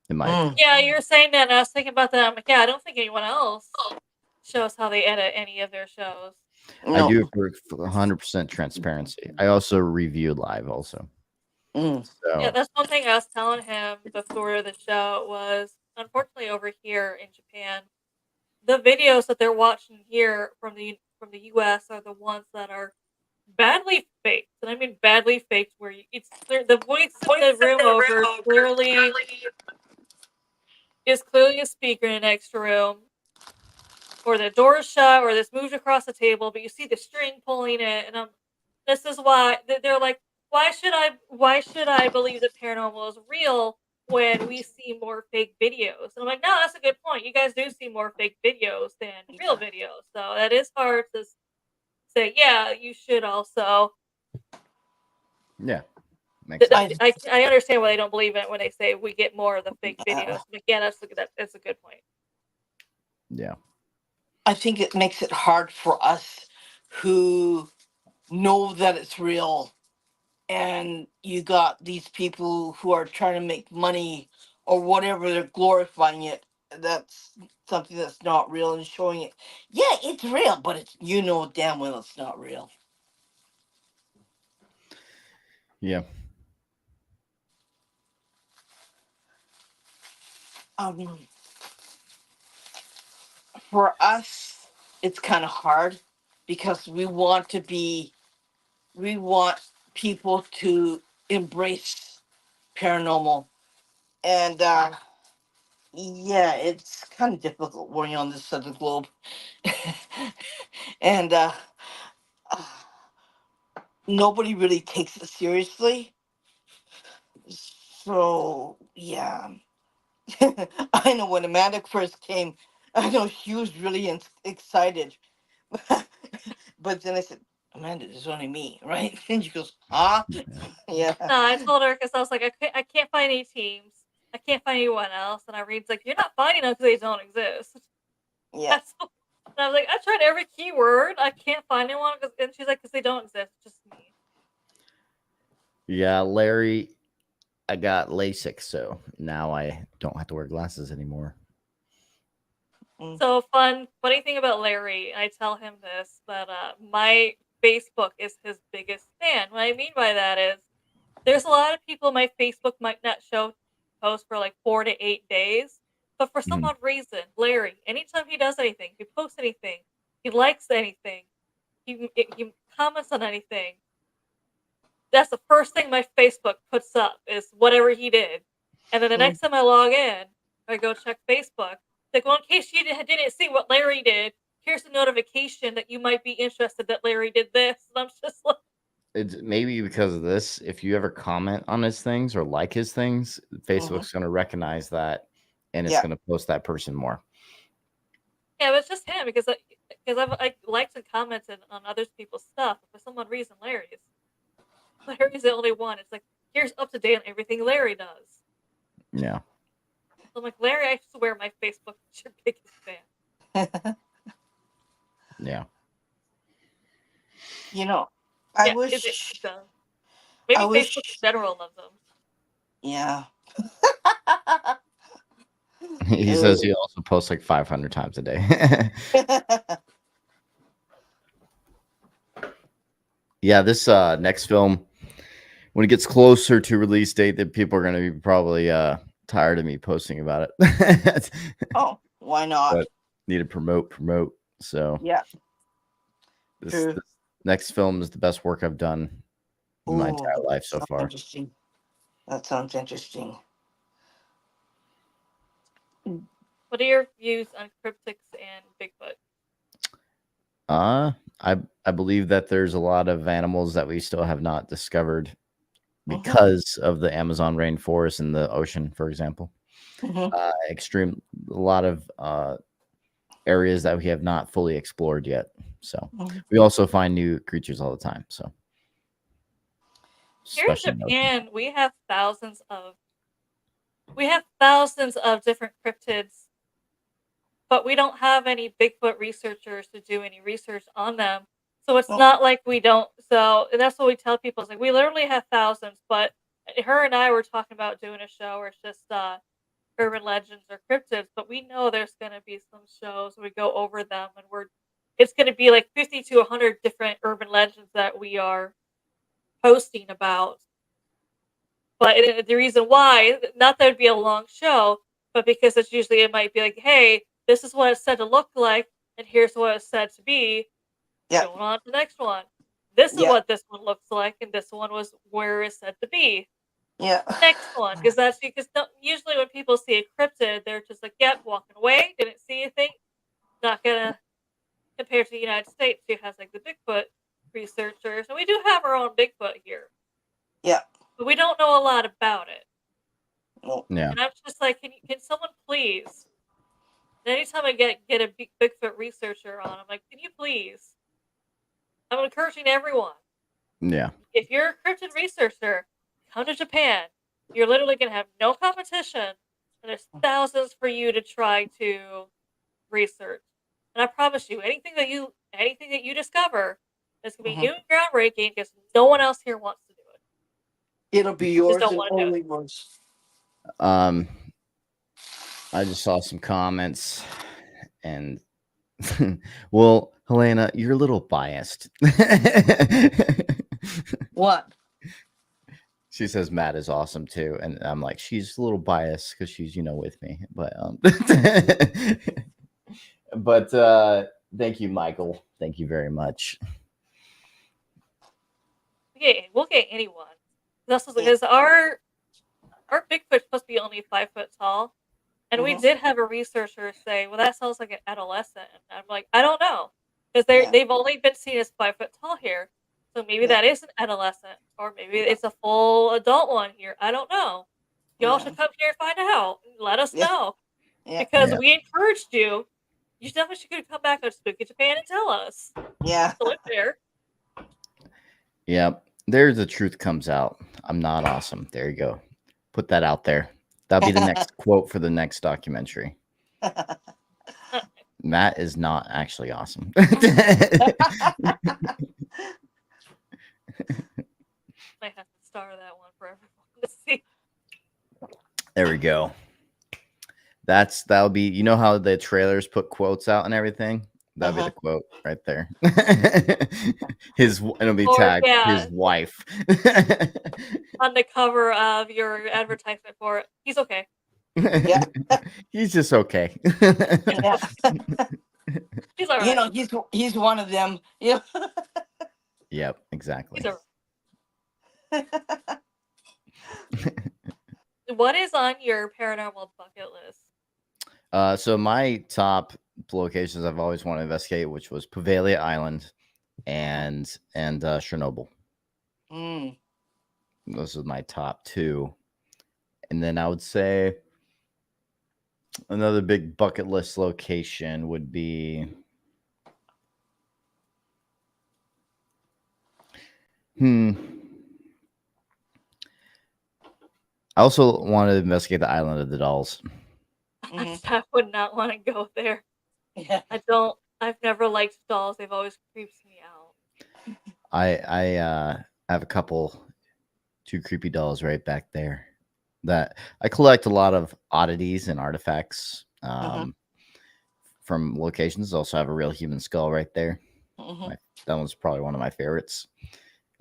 [SPEAKER 2] In my opinion.
[SPEAKER 1] Yeah, you were saying that, and I was thinking about that. I'm like, yeah, I don't think anyone else shows how they edit any of their shows.
[SPEAKER 2] I do it for 100% transparency. I also review live also.
[SPEAKER 3] Mm.
[SPEAKER 2] So
[SPEAKER 1] Yeah, that's one thing I was telling him before the show was, unfortunately, over here in Japan, the videos that they're watching here from the US are the ones that are badly faked, and I mean badly faked, where it's clear the voice in the room over is clearly a speaker in the next room, or the door is shut, or this moves across the table, but you see the string pulling it, and this is why they're like, why should I believe that paranormal is real when we see more fake videos? And I'm like, no, that's a good point. You guys do see more fake videos than real videos, so that is hard to say. Yeah, you should also.
[SPEAKER 2] yeah, makes sense.
[SPEAKER 1] I understand why they don't believe it when they say we get more of the fake videos. Like, yeah, that's a good point.
[SPEAKER 2] Yeah.
[SPEAKER 3] I think it makes it hard for us who know that it's real, and you got these people who are trying to make money or whatever, they're glorifying it. That's something that's not real and showing it. Yeah, it's real, but it's, you know damn well it's not real.
[SPEAKER 2] Yeah.
[SPEAKER 3] For us, it's kind of hard because we want people to embrace paranormal, and yeah, it's kind of difficult working on this side of the globe. And nobody really takes it seriously, so yeah. I know when Amanda first came, I know she was really excited. But then I said, Amanda, there's only me, right? And she goes, huh? Yeah.
[SPEAKER 1] No, I told her because I was like, I can't find any teams. I can't find anyone else. And Irene's like, you're not finding them because they don't exist.
[SPEAKER 3] Yeah.
[SPEAKER 1] And I was like, I tried every keyword. I can't find anyone. And she's like, because they don't exist. Just me.
[SPEAKER 2] Yeah, Larry, I got LASIK, so now I don't have to wear glasses anymore.
[SPEAKER 1] So funny thing about Larry, I tell him this, but my Facebook is his biggest fan. What I mean by that is, there's a lot of people my Facebook might not show posts for like 4 to 8 days, but for some odd reason, Larry, anytime he does anything, he posts anything, he likes anything, he comments on anything, that's the first thing my Facebook puts up is whatever he did. And then the next time I log in, I go check Facebook. Like, well, in case you didn't see what Larry did, here's a notification that you might be interested that Larry did this. And I'm just like,
[SPEAKER 2] It's maybe because of this. If you ever comment on his things or like his things, Facebook's going to recognize that, and it's going to post that person more.
[SPEAKER 1] yeah, but it's just him because I liked and commented on other people's stuff. For some odd reason, Larry's the only one. It's like, here's up to date on everything Larry does.
[SPEAKER 2] Yeah.
[SPEAKER 1] So I'm like, Larry, I swear my Facebook is your biggest fan.
[SPEAKER 2] Yeah.
[SPEAKER 3] You know, I wish.
[SPEAKER 1] Maybe Facebook in general loves them.
[SPEAKER 3] Yeah.
[SPEAKER 2] He says he also posts like 500 times a day. Yeah, this next film, when it gets closer to release date, that people are going to be probably tired of me posting about it.
[SPEAKER 3] Oh, why not?
[SPEAKER 2] But need to promote. So
[SPEAKER 3] yeah,
[SPEAKER 2] this next film is the best work I've done in my entire life so far.
[SPEAKER 3] Interesting. That sounds interesting.
[SPEAKER 1] What are your views on cryptids and Bigfoot?
[SPEAKER 2] I believe that there's a lot of animals that we still have not discovered
[SPEAKER 3] Mm-hmm.
[SPEAKER 2] because of the Amazon rainforest and the ocean, for example.
[SPEAKER 3] Mm-hmm.
[SPEAKER 2] A lot of areas that we have not fully explored yet. So
[SPEAKER 3] Mm-hmm.
[SPEAKER 2] we also find new creatures all the time. So
[SPEAKER 1] Here in
[SPEAKER 2] especially in the ocean.
[SPEAKER 1] Japan, we have thousands of different cryptids, but we don't have any Bigfoot researchers to do any research on them. So it's
[SPEAKER 3] Oh,
[SPEAKER 1] not like we don't. So and that's what we tell people. It's like we literally have thousands, but her and I were talking about doing a show where it's just urban legends or cryptids, but we know there's going to be some shows where we go over them and it's going to be like 50 to 100 different urban legends that we are posting about. But the reason why, not that it'd be a long show, but because it's usually it might be like, hey, this is what it's said to look like, and here's what it's said to be.
[SPEAKER 3] yeah,
[SPEAKER 1] Going on to the next one. This is
[SPEAKER 3] yeah,
[SPEAKER 1] what this one looks like, and this one was where it's said to be.
[SPEAKER 3] yeah.
[SPEAKER 1] Next one, because usually when people see a cryptid, they're just like, yep, walking away, didn't see anything. Not gonna compare to the United States, who has like the Bigfoot researchers, and we do have our own Bigfoot here,
[SPEAKER 3] Yeah.
[SPEAKER 1] but we don't know a lot about it.
[SPEAKER 3] No.
[SPEAKER 2] Yeah.
[SPEAKER 1] And I'm just like, can someone please? And anytime I get a Bigfoot researcher on, I'm like, can you please? I'm encouraging everyone.
[SPEAKER 2] Yeah.
[SPEAKER 1] If you're a cryptid researcher, come to Japan. You're literally gonna have no competition, and there's thousands for you to try to research. And I promise you, anything that you discover is gonna be
[SPEAKER 3] Mm-hmm.
[SPEAKER 1] new and groundbreaking because no one else here wants to do it.
[SPEAKER 3] It'll be
[SPEAKER 1] Just
[SPEAKER 3] yours
[SPEAKER 1] don't
[SPEAKER 3] and
[SPEAKER 1] want to do it.
[SPEAKER 3] only yours.
[SPEAKER 2] I just saw some comments and well, Helena, you're a little biased.
[SPEAKER 3] What?
[SPEAKER 2] She says Matt is awesome too, and I'm like, she's a little biased because she's with me, but but thank you, Michael. Thank you very much.
[SPEAKER 1] We'll get anyone. That's
[SPEAKER 3] Yeah.
[SPEAKER 1] because our Bigfoot's supposed to be only 5 foot tall, and we
[SPEAKER 3] Mm-hmm.
[SPEAKER 1] did have a researcher say, "Well, that sounds like an adolescent." And I'm like, I don't know, because
[SPEAKER 3] Yeah.
[SPEAKER 1] they've only been seen as 5 foot tall here, so maybe
[SPEAKER 3] Yeah.
[SPEAKER 1] that is an adolescent, or maybe it's a full adult one here. I don't know. Y'all
[SPEAKER 3] Yeah.
[SPEAKER 1] should come here and find out. And let us
[SPEAKER 3] Yeah.
[SPEAKER 1] know
[SPEAKER 3] Yeah.
[SPEAKER 1] because
[SPEAKER 2] Yeah.
[SPEAKER 1] we encouraged you. You definitely should come back on Spooky Japan and tell us.
[SPEAKER 3] Yeah.
[SPEAKER 1] So it's fair.
[SPEAKER 2] Yep. There the truth comes out. I'm not awesome. There you go. Put that out there. That'll be the next quote for the next documentary. Matt is not actually awesome.
[SPEAKER 1] Might have to star that one for everyone to see.
[SPEAKER 2] There we go. That'll be, you know how the trailers put quotes out and everything? That'll be the quote right there. It'll be
[SPEAKER 1] Or
[SPEAKER 2] tagged
[SPEAKER 1] yeah,
[SPEAKER 2] his wife.
[SPEAKER 1] on the cover of your advertisement for it. He's okay.
[SPEAKER 3] Yeah.
[SPEAKER 2] He's just okay.
[SPEAKER 3] Yeah.
[SPEAKER 1] He's all
[SPEAKER 3] You
[SPEAKER 1] right.
[SPEAKER 3] know, he's one of them. Yeah.
[SPEAKER 2] Yep, exactly.
[SPEAKER 1] He's all right. What is on your paranormal bucket list?
[SPEAKER 2] So my top locations I've always wanted to investigate, which was Poveglia Island and Chernobyl.
[SPEAKER 3] Mm.
[SPEAKER 2] Those are my top two. And then I would say another big bucket list location would be I also want to investigate the island of the dolls.
[SPEAKER 3] Mm-hmm.
[SPEAKER 1] I would not want to go there.
[SPEAKER 3] Yeah.
[SPEAKER 1] I've never liked dolls. They've always creeped me out.
[SPEAKER 2] I have two creepy dolls right back there that I collect a lot of oddities and artifacts from locations. Also have a real human skull right there.
[SPEAKER 3] Mm-hmm.
[SPEAKER 2] That one's probably one of my favorites.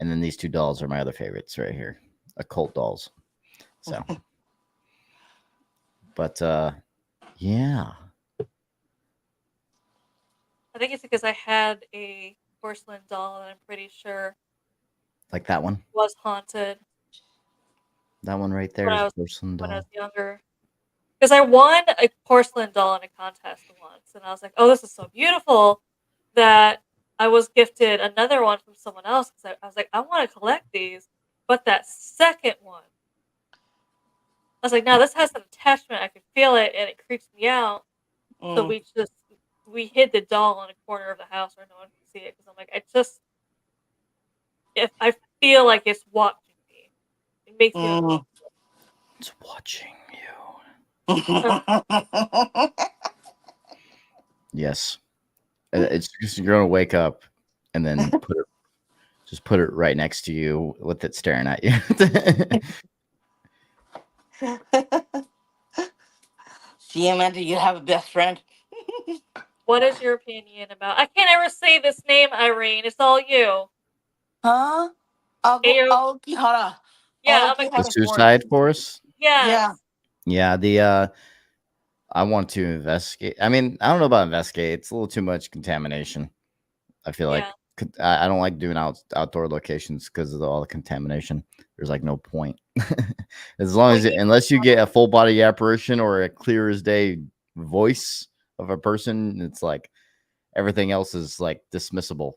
[SPEAKER 2] And then these two dolls are my other favorites right here, occult dolls. So, but yeah.
[SPEAKER 1] I think it's because I had a porcelain doll that I'm pretty sure
[SPEAKER 2] Like that one.
[SPEAKER 1] was haunted
[SPEAKER 2] That one right there
[SPEAKER 1] when
[SPEAKER 2] is
[SPEAKER 1] I
[SPEAKER 2] a
[SPEAKER 1] was
[SPEAKER 2] porcelain
[SPEAKER 1] when I
[SPEAKER 2] doll.
[SPEAKER 1] was younger. because I won a porcelain doll in a contest once, and I was like, "Oh, this is so beautiful," that I was gifted another one from someone else because I was like, "I want to collect these," but that second one, I was like, "No, this has an attachment. I can feel it, and it creeps me out." So
[SPEAKER 3] Mm,
[SPEAKER 1] we hid the doll in a corner of the house where no one could see it because I'm like, I just if I feel like it's watching me, it makes me
[SPEAKER 3] mm.
[SPEAKER 1] uncomfortable.
[SPEAKER 2] It's watching you. Yes. It's just you're gonna wake up and then put it right next to you with it staring at you.
[SPEAKER 3] See, Amanda, you have a best friend.
[SPEAKER 1] What is your opinion about? I can't ever say this name, Irene. It's all you.
[SPEAKER 3] Huh?
[SPEAKER 1] Ayo,
[SPEAKER 3] Aokihara.
[SPEAKER 1] yeah, oh my
[SPEAKER 2] The
[SPEAKER 3] Aokihara
[SPEAKER 2] suicide
[SPEAKER 3] Forest.
[SPEAKER 2] forest.
[SPEAKER 3] Yeah.
[SPEAKER 1] yes,
[SPEAKER 2] Yeah, I want to investigate. I mean, I don't know about investigate. It's a little too much contamination. I feel
[SPEAKER 1] yeah.
[SPEAKER 2] like I don't like doing outdoor locations because of all the contamination. There's like no point. As long
[SPEAKER 1] Well,
[SPEAKER 2] as unless you get a full body apparition or a clear as day voice of a person, it's like everything else is like dismissible.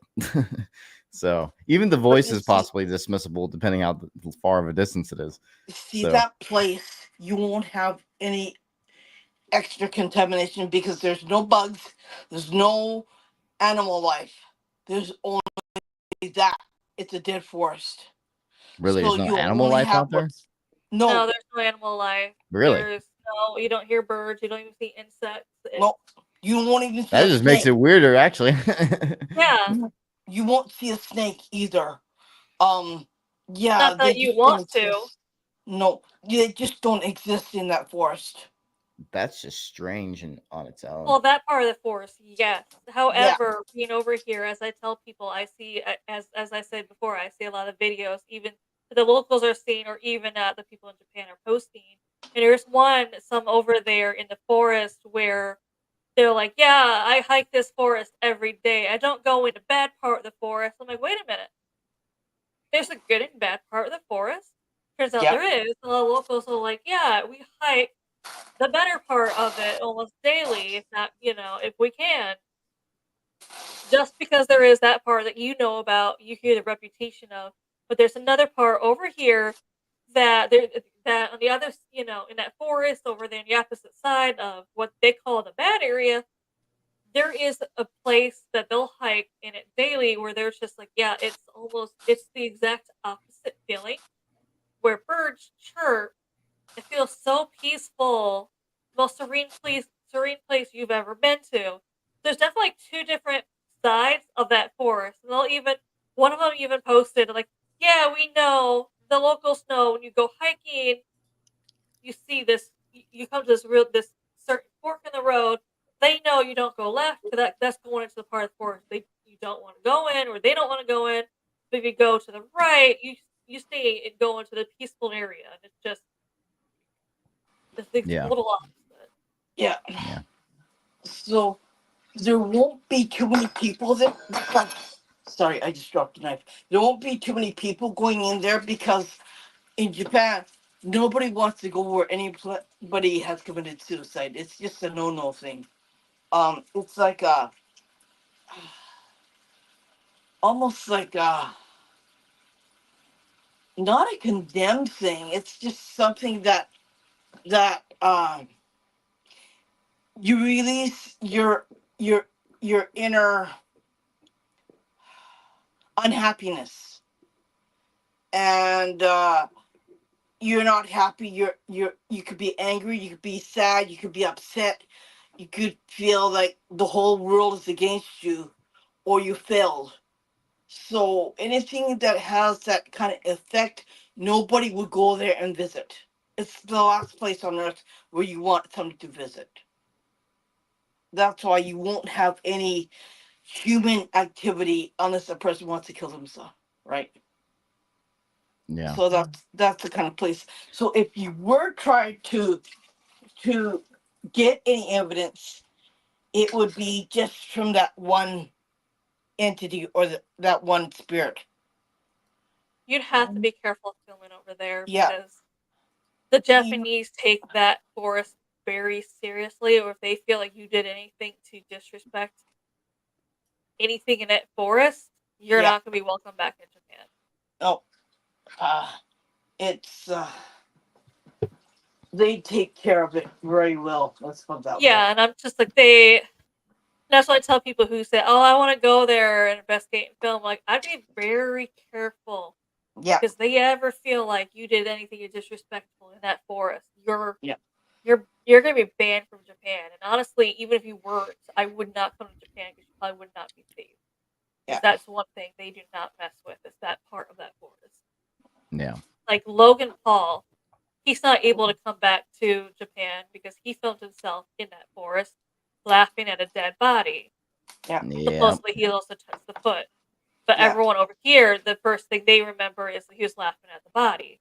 [SPEAKER 2] So even the
[SPEAKER 3] But
[SPEAKER 2] voice
[SPEAKER 3] you
[SPEAKER 2] is
[SPEAKER 3] see,
[SPEAKER 2] possibly dismissible depending how far of a distance it is. So
[SPEAKER 3] that place, you won't have any extra contamination because there's no bugs, there's no animal life. There's only that. It's a dead forest.
[SPEAKER 2] really,
[SPEAKER 3] So
[SPEAKER 2] there's no
[SPEAKER 3] you'll
[SPEAKER 2] animal
[SPEAKER 3] only
[SPEAKER 2] life
[SPEAKER 3] have
[SPEAKER 2] out there.
[SPEAKER 3] what's
[SPEAKER 1] no,
[SPEAKER 3] no,
[SPEAKER 1] there's no animal life.
[SPEAKER 2] Really,
[SPEAKER 1] There's no, you don't hear birds. You don't even see insects.
[SPEAKER 3] no. You won't even see
[SPEAKER 2] that
[SPEAKER 3] a
[SPEAKER 2] just makes
[SPEAKER 3] snake.
[SPEAKER 2] it weirder, actually.
[SPEAKER 1] Yeah,
[SPEAKER 3] You won't see a snake either. Um, yeah,
[SPEAKER 1] not
[SPEAKER 3] they
[SPEAKER 1] that you
[SPEAKER 3] just don't
[SPEAKER 1] want to.
[SPEAKER 3] exist. No, they just don't exist in that forest.
[SPEAKER 2] That's just strange and on its own.
[SPEAKER 1] Well, that part of the forest, yes.
[SPEAKER 3] Yeah,
[SPEAKER 1] However, being over here, as I tell people, I see, as I said before, I see a lot of videos, even the locals are seeing, or even the people in Japan are posting. And there's some over there in the forest where they're like, "Yeah, I hike this forest every day. I don't go in the bad part of the forest." I'm like, "Wait a minute. There's a good and bad part of the forest." Turns out
[SPEAKER 3] yeah.
[SPEAKER 1] there is. And the locals are like, "Yeah, we hike the better part of it almost daily, if not, if we can." Just because there is that part that you know about, you hear the reputation of, but there's another part over here that on the other, in that forest over there on the opposite side of what they call the bad area, there is a place that they'll hike in it daily where there's just like, yeah, it's the exact opposite feeling where birds chirp. It feels so peaceful, most serene place you've ever been to. There's definitely two different sides of that forest. And they'll even one of them even posted like, "Yeah, we know the locals know when you go hiking, you see this, you come to this certain fork in the road. They know you don't go left because that's going into the part of the forest you don't want to go in, or they don't want to go in. But if you go to the right, you stay and go into the peaceful area, and it's just the
[SPEAKER 2] Yeah,
[SPEAKER 1] total opposite."
[SPEAKER 3] Yeah.
[SPEAKER 2] yeah.
[SPEAKER 3] So there won't be too many people there. Sorry, I just dropped a knife. There won't be too many people going in there because in Japan, nobody wants to go where anybody has committed suicide. It's just a no-no thing. It's like a almost like a not a condemned thing. It's just something that you release your your inner unhappiness, and you're not happy. You could be angry, you could be sad, you could be upset, you could feel like the whole world is against you, or you failed. So anything that has that kind of effect, nobody would go there and visit. It's the last place on earth where you want somebody to visit. That's why you won't have any human activity unless a person wants to kill themselves, right?
[SPEAKER 2] Yeah.
[SPEAKER 3] So that's the kind of place. So if you were trying to get any evidence, it would be just from that one entity or that one spirit.
[SPEAKER 1] You'd have to be careful filming over there
[SPEAKER 3] Yeah,
[SPEAKER 1] because the
[SPEAKER 3] you,
[SPEAKER 1] Japanese take that forest very seriously, or if they feel like you did anything to disrespect anything in that forest, you're
[SPEAKER 3] Yeah.
[SPEAKER 1] not going to be welcome back in Japan.
[SPEAKER 3] Oh, it's they take care of it very well. Let's put it that way.
[SPEAKER 1] Yeah, and I'm just like that's why I tell people who say, "Oh, I want to go there and investigate and film." Like, I'd be very careful
[SPEAKER 3] Yeah.
[SPEAKER 1] because they ever feel like you did anything disrespectful in that forest,
[SPEAKER 3] Yeah.
[SPEAKER 1] you're gonna be banned from Japan. And honestly, even if you weren't, I would not come to Japan because you probably would not be safe.
[SPEAKER 3] Yeah.
[SPEAKER 1] Because that's one thing they do not mess with is that part of that forest.
[SPEAKER 2] Yeah.
[SPEAKER 1] Like Logan Paul, he's not able to come back to Japan because he filmed himself in that forest laughing at a dead body.
[SPEAKER 3] Yeah.
[SPEAKER 1] Supposedly he also touched the foot. But
[SPEAKER 3] Yeah.
[SPEAKER 1] everyone over here, the first thing they remember is that he was laughing at the body.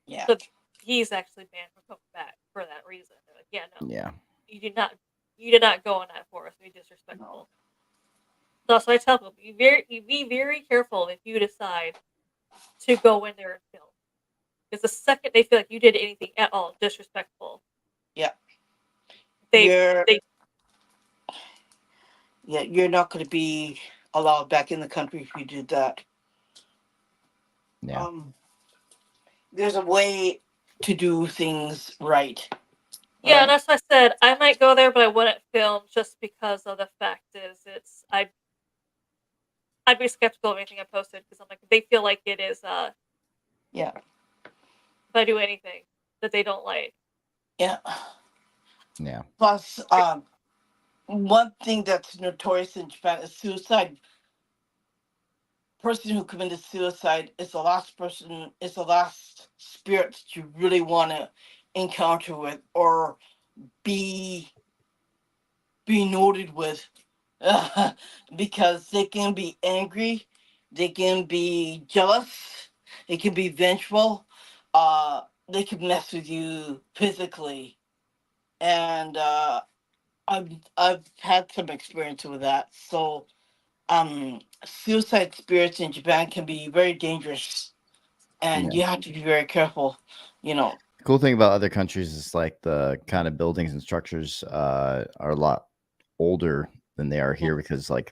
[SPEAKER 3] Yeah.
[SPEAKER 1] So he's actually banned from coming back for that reason. They're like, yeah, no,
[SPEAKER 2] Yeah.
[SPEAKER 1] you did not go in that forest. Be disrespectful. So I tell people, be very careful if you decide to go in there and film. Because the second they feel like you did anything at all disrespectful,
[SPEAKER 3] Yeah.
[SPEAKER 1] they
[SPEAKER 3] you're not going to be allowed back in the country if you did that.
[SPEAKER 2] Yeah.
[SPEAKER 3] There's a way to do things right.
[SPEAKER 1] yeah,
[SPEAKER 3] Right.
[SPEAKER 1] and that's why I said I might go there, but I wouldn't film just because of the fact is I'd be skeptical of anything I posted because I'm like they feel like it is
[SPEAKER 3] Yeah.
[SPEAKER 1] if I do anything that they don't like.
[SPEAKER 3] Yeah.
[SPEAKER 2] Yeah.
[SPEAKER 3] Plus, one thing that's notorious in Japan is suicide. Person who committed suicide is the last person, is the last spirit that you really want to encounter with or be noted with. Because they can be angry, they can be jealous, they can be vengeful, they can mess with you physically. And I've had some experience with that. So suicide spirits in Japan can be very dangerous, and
[SPEAKER 2] Yeah.
[SPEAKER 3] you have to be very careful.
[SPEAKER 2] The cool thing about other countries is like the kind of buildings and structures are a lot older than they are here because like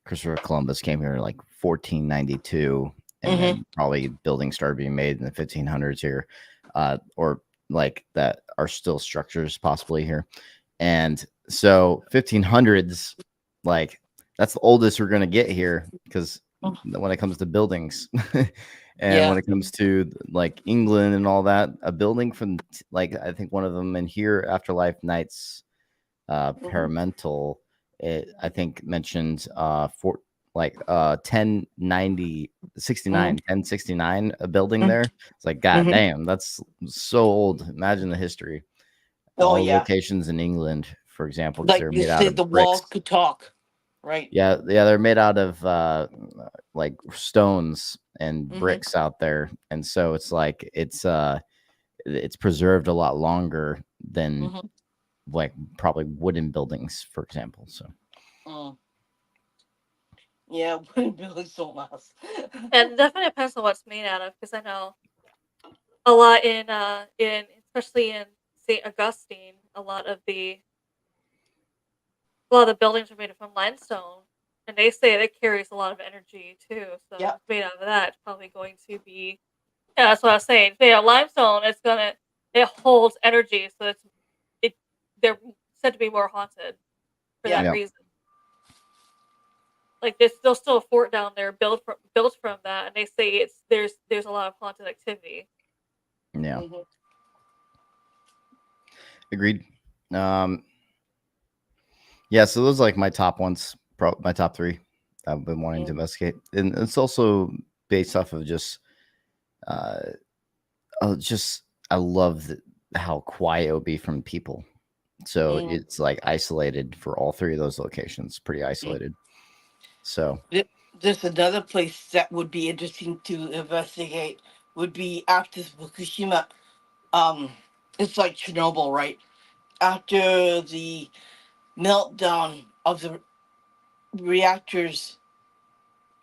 [SPEAKER 2] Christopher Columbus came here in like 1492 and then probably buildings started being made in the 1500s here or like that are still structures possibly here. And so 1500s, like that's the oldest we're going to get here because when it comes to buildings and when it comes to like England and all that, a building from like I think one of them in here, Afterlife Nights, Paramental, it I think mentioned for like 1090 69 1069 a building there. It's like god damn, that's so old. Imagine the history.
[SPEAKER 3] Oh
[SPEAKER 2] All the
[SPEAKER 3] yeah,
[SPEAKER 2] locations in England, for example, because
[SPEAKER 3] like
[SPEAKER 2] they're
[SPEAKER 3] you
[SPEAKER 2] made out
[SPEAKER 3] said, the
[SPEAKER 2] of bricks.
[SPEAKER 3] walls could talk, right?
[SPEAKER 2] Yeah, they're made out of like stones and bricks out there, and so it's like it's preserved a lot longer than like probably wooden buildings, for example. So
[SPEAKER 3] Yeah, wooden buildings don't last.
[SPEAKER 1] And it definitely depends on what's made out of because I know a lot in especially in St. Augustine, a lot of the buildings are made from limestone, and they say that carries a lot of energy too. So if
[SPEAKER 3] Yeah.
[SPEAKER 1] it's made out of that, it's probably going to be yeah. That's what I was saying. If made out of limestone, it holds energy, so they're said to be more haunted for
[SPEAKER 3] Yeah.
[SPEAKER 1] that
[SPEAKER 2] yeah,
[SPEAKER 1] reason. Like there's still a fort down there built from that, and they say there's a lot of haunted activity.
[SPEAKER 2] yeah,
[SPEAKER 3] Mhm.
[SPEAKER 2] agreed. Yeah, so those are like my top ones, my top three I've been wanting to investigate, and it's also based off of uh, just I love how quiet it would be from people. So it's like isolated for all three of those locations, pretty isolated. So
[SPEAKER 3] There's another place that would be interesting to investigate. Would be after Fukushima. It's like Chernobyl, right? After the meltdown of the reactors,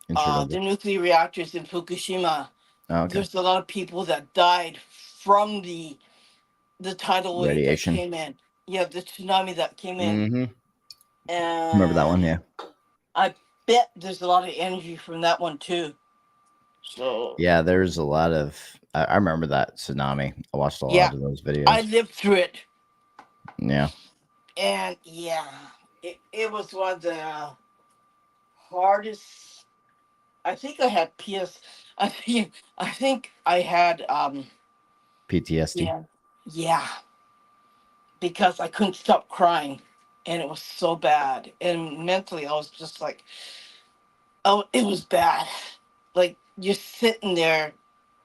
[SPEAKER 2] in
[SPEAKER 3] the
[SPEAKER 2] Chernobyl,
[SPEAKER 3] nuclear reactors in Fukushima,
[SPEAKER 2] oh, okay,
[SPEAKER 3] there's a lot of people that died from the tidal wave that
[SPEAKER 2] radiation,
[SPEAKER 3] came in. Yeah, the tsunami that came in,
[SPEAKER 2] Hmm. Remember that one?
[SPEAKER 3] and
[SPEAKER 2] Yeah.
[SPEAKER 3] I bet there's a lot of energy from that one too. So
[SPEAKER 2] Yeah, there's a lot of. I remember that tsunami. I watched a
[SPEAKER 3] yeah,
[SPEAKER 2] lot of those
[SPEAKER 3] I
[SPEAKER 2] videos.
[SPEAKER 3] lived through it,
[SPEAKER 2] Yeah.
[SPEAKER 3] and yeah, it was one of the hardest. I think I had PS. I think I had
[SPEAKER 2] PTSD.
[SPEAKER 3] yeah, yeah, because I couldn't stop crying, and it was so bad, and mentally I was just like, oh, it was bad. Like you're sitting there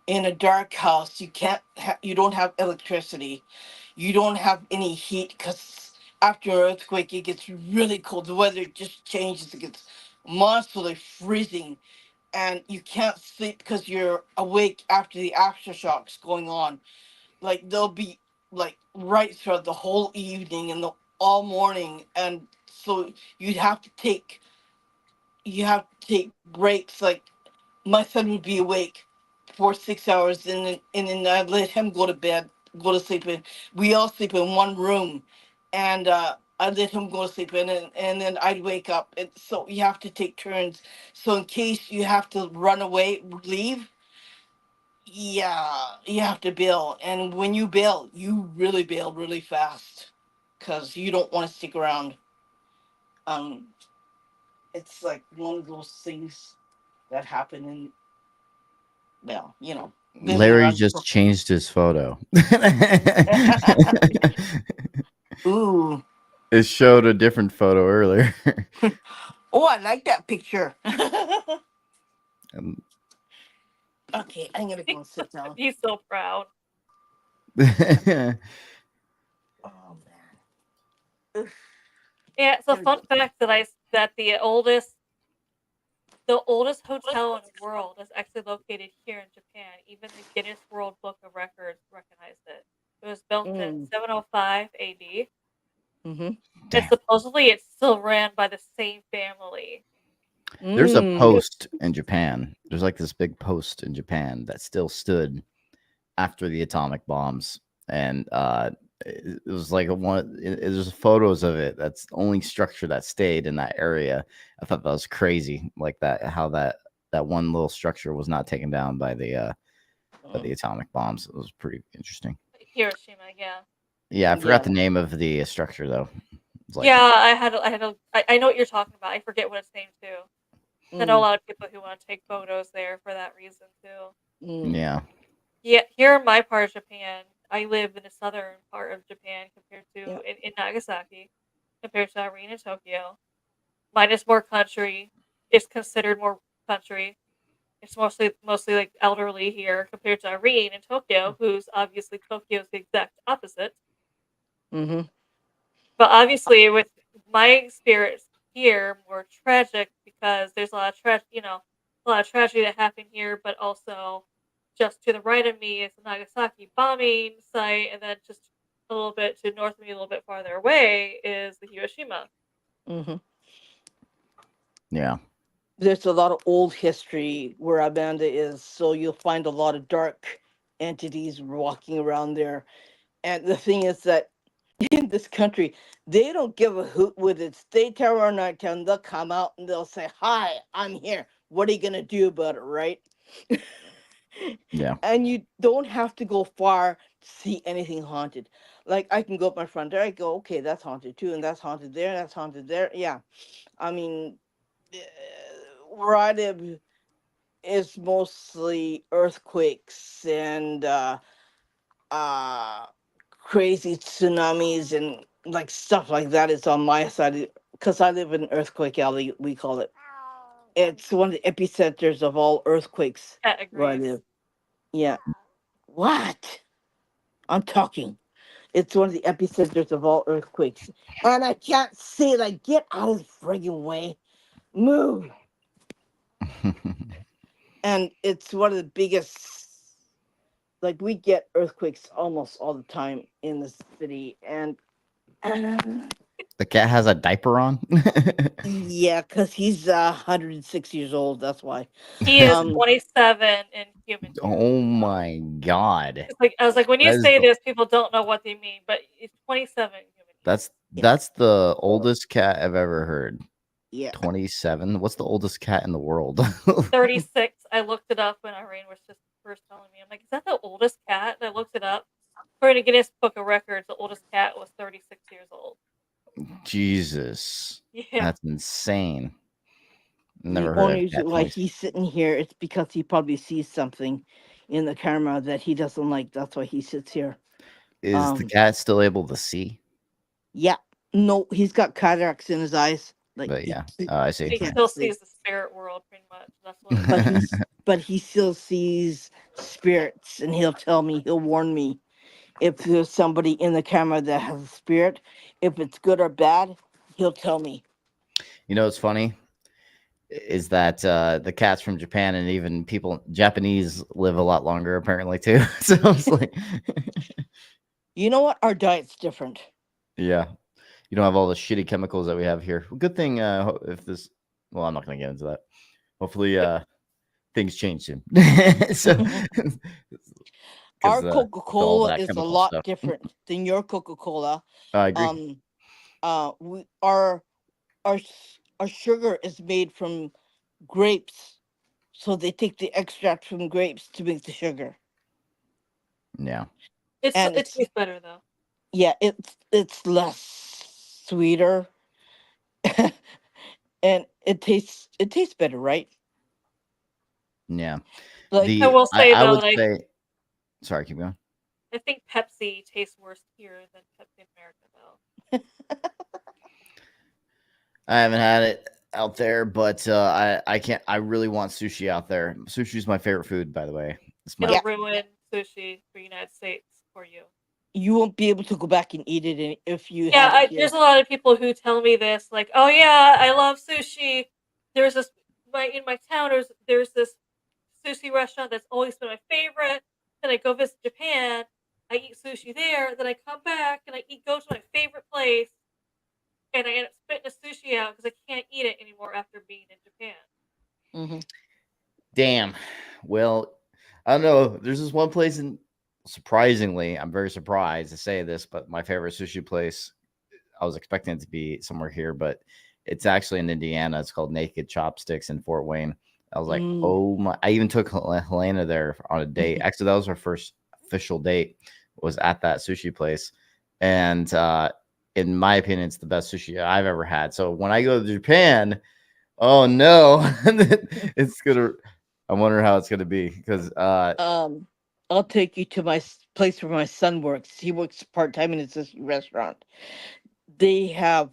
[SPEAKER 3] in a dark house. You don't have electricity. You don't have any heat because after an earthquake it gets really cold. The weather just changes. It gets monsterly freezing, and you can't sleep because you're awake after the aftershocks going on. Like they'll be like right throughout the whole evening and the all morning, and so you have to take breaks. Like my son would be awake for 6 hours, and then I'd let him go to bed, go to sleep. And we all sleep in one room, and I'd let him go to sleep, and then I'd wake up. And so you have to take turns. So in case you have to run away, leave, yeah, you have to bail. And when you bail, you really bail really fast, because you don't want to stick around. Um, it's like one of those things that happen in, well, living
[SPEAKER 2] Larry
[SPEAKER 3] around.
[SPEAKER 2] just changed his photo.
[SPEAKER 3] Ooh.
[SPEAKER 2] It showed a different photo earlier.
[SPEAKER 3] Oh, I like that picture.
[SPEAKER 2] Um,
[SPEAKER 3] Okay, I'm gonna go and sit down.
[SPEAKER 1] He's so proud.
[SPEAKER 3] Oh man. Oof.
[SPEAKER 1] Yeah, it's a
[SPEAKER 3] There we
[SPEAKER 1] fun
[SPEAKER 3] go.
[SPEAKER 1] fact that the oldest hotel in the world is actually located here in Japan. Even the Guinness World Book of Records recognized it. It was built in
[SPEAKER 3] Mm.
[SPEAKER 1] 705 AD,
[SPEAKER 3] Mm-hmm.
[SPEAKER 1] and
[SPEAKER 2] Damn.
[SPEAKER 1] supposedly it's still ran by the same family.
[SPEAKER 2] There's a
[SPEAKER 3] Mm.
[SPEAKER 2] post in Japan. There's like this big post in Japan that still stood after the atomic bombs, and it was like there's photos of it. That's the only structure that stayed in that area. I thought that was crazy, like that how that one little structure was not taken down by the
[SPEAKER 3] Mm.
[SPEAKER 2] atomic bombs. It was pretty interesting.
[SPEAKER 1] Hiroshima, yeah.
[SPEAKER 2] Yeah, I forgot the
[SPEAKER 3] Yeah.
[SPEAKER 2] name of the structure though. It's like
[SPEAKER 1] Yeah, I know what you're talking about. I forget what it's named too. I know a
[SPEAKER 3] Mm.
[SPEAKER 1] lot of people who want to take photos there for that reason too.
[SPEAKER 3] Mm.
[SPEAKER 2] yeah.
[SPEAKER 1] Yeah, here in my part of Japan, I live in the southern part of Japan compared
[SPEAKER 3] Yeah.
[SPEAKER 1] to in Nagasaki, compared to Irene and Tokyo. Mine is more country. It's considered more country. It's mostly like elderly here compared to Irene in Tokyo, who's obviously Tokyo's the exact opposite.
[SPEAKER 3] Mm-hmm.
[SPEAKER 1] But obviously, with my experience here, more tragic because there's a lot of tragedy that happened here. But also, just to the right of me is the Nagasaki bombing site, and then just a little bit to north of me, a little bit farther away, is the Hiroshima.
[SPEAKER 3] Mm-hmm.
[SPEAKER 2] Yeah.
[SPEAKER 3] There's a lot of old history where Amanda is, so you'll find a lot of dark entities walking around there. And the thing is that in this country, they don't give a hoot with it. State tower or night town, they'll come out and they'll say, "Hi, I'm here. What are you gonna do about it?" Right?
[SPEAKER 2] Yeah.
[SPEAKER 3] And you don't have to go far to see anything haunted. Like I can go up my front door, I go, okay, that's haunted too, and that's haunted there, that's haunted there. Yeah, I mean, eh, where I live is mostly earthquakes and uh crazy tsunamis and like stuff like that is on my side because I live in earthquake alley, we call it. It's one of the epicenters of all earthquakes
[SPEAKER 1] Cat
[SPEAKER 3] where I
[SPEAKER 1] agrees.
[SPEAKER 3] live. Yeah. What? I'm talking. It's one of the epicenters of all earthquakes. And I can't see, like, get out of the friggin' way. Move. And it's one of the biggest, like, we get earthquakes almost all the time in the city. And
[SPEAKER 2] The cat has a diaper on.
[SPEAKER 3] yeah, because he's 106 years old. That's why.
[SPEAKER 1] He is
[SPEAKER 3] Um,
[SPEAKER 1] 27 in human years.
[SPEAKER 2] Oh my god.
[SPEAKER 1] It's like I was like, when you
[SPEAKER 2] That is
[SPEAKER 1] say this, people don't know what they mean, but it's 27 human
[SPEAKER 2] That's
[SPEAKER 3] Yeah.
[SPEAKER 2] that's the oldest cat I've ever heard.
[SPEAKER 3] Yeah.
[SPEAKER 2] 27. What's the oldest cat in the world?
[SPEAKER 1] 36. I looked it up when Irene was just first telling me. I'm like, is that the oldest cat? And I looked it up. According to Guinness Book of Records, the oldest cat was 36 years old.
[SPEAKER 2] Jesus.
[SPEAKER 1] Yeah.
[SPEAKER 2] That's insane.
[SPEAKER 3] The
[SPEAKER 2] Never heard
[SPEAKER 3] only
[SPEAKER 2] of
[SPEAKER 3] reason
[SPEAKER 2] cat
[SPEAKER 3] why
[SPEAKER 2] 20.
[SPEAKER 3] he's sitting here is because he probably sees something in the camera that he doesn't like. That's why he sits here.
[SPEAKER 2] Is the cat still able to see?
[SPEAKER 3] Yeah. No, he's got cataracts in his eyes. Like
[SPEAKER 2] But yeah, I see.
[SPEAKER 1] He
[SPEAKER 3] can't
[SPEAKER 1] still
[SPEAKER 3] see.
[SPEAKER 1] sees the spirit world pretty much. That's what it is.
[SPEAKER 3] But he still sees spirits, and he'll warn me if there's somebody in the camera that has a spirit. If it's good or bad, he'll tell me.
[SPEAKER 2] You know what's funny is that the cats from Japan and even people Japanese live a lot longer apparently too. So I was like,
[SPEAKER 3] You know what? Our diet's different.
[SPEAKER 2] yeah, you don't have all the shitty chemicals that we have here. Good thing if this. Well, I'm not going to get into that. Hopefully, things change soon. So,
[SPEAKER 3] Our
[SPEAKER 2] because all
[SPEAKER 3] Coca-Cola
[SPEAKER 2] that
[SPEAKER 3] is a
[SPEAKER 2] chemical
[SPEAKER 3] lot
[SPEAKER 2] stuff.
[SPEAKER 3] different than your Coca-Cola.
[SPEAKER 2] I agree.
[SPEAKER 3] Our sugar is made from grapes, so they take the extract from grapes to make the sugar.
[SPEAKER 2] Yeah.
[SPEAKER 3] And
[SPEAKER 1] It tastes better though.
[SPEAKER 3] yeah, it's less sweeter, and it tastes better, right?
[SPEAKER 2] Yeah.
[SPEAKER 3] Like
[SPEAKER 1] I will say
[SPEAKER 2] I
[SPEAKER 1] though,
[SPEAKER 2] would say. Sorry, keep going.
[SPEAKER 1] I think Pepsi tastes worse here than Pepsi in America though.
[SPEAKER 2] I haven't had it out there, but I can't. I really want sushi out there. Sushi is my favorite food, by the way. It's my
[SPEAKER 1] It'll ruin sushi for United States for you.
[SPEAKER 3] you won't be able to go back and eat it if you have it here.
[SPEAKER 1] There's a lot of people who tell me this, like, oh yeah, I love sushi. There's this in my town. There's this sushi restaurant that's always been my favorite. Then I go visit Japan. I eat sushi there. Then I come back and go to my favorite place, and I end up spitting the sushi out because I can't eat it anymore after being in Japan.
[SPEAKER 3] Mm-hmm.
[SPEAKER 2] Damn. Well, I don't know. There's this one place in. Surprisingly, I'm very surprised to say this, but my favorite sushi place. I was expecting it to be somewhere here, but it's actually in Indiana. It's called Naked Chopsticks in Fort Wayne. I was like, oh my! I even took Helena there on a date. Actually, that was her first official date. Was at that sushi place, and in my opinion, it's the best sushi I've ever had. So when I go to Japan, oh no, it's gonna. I wonder how it's gonna be because
[SPEAKER 3] I'll take you to my place where my son works. He works part-time in this restaurant. They have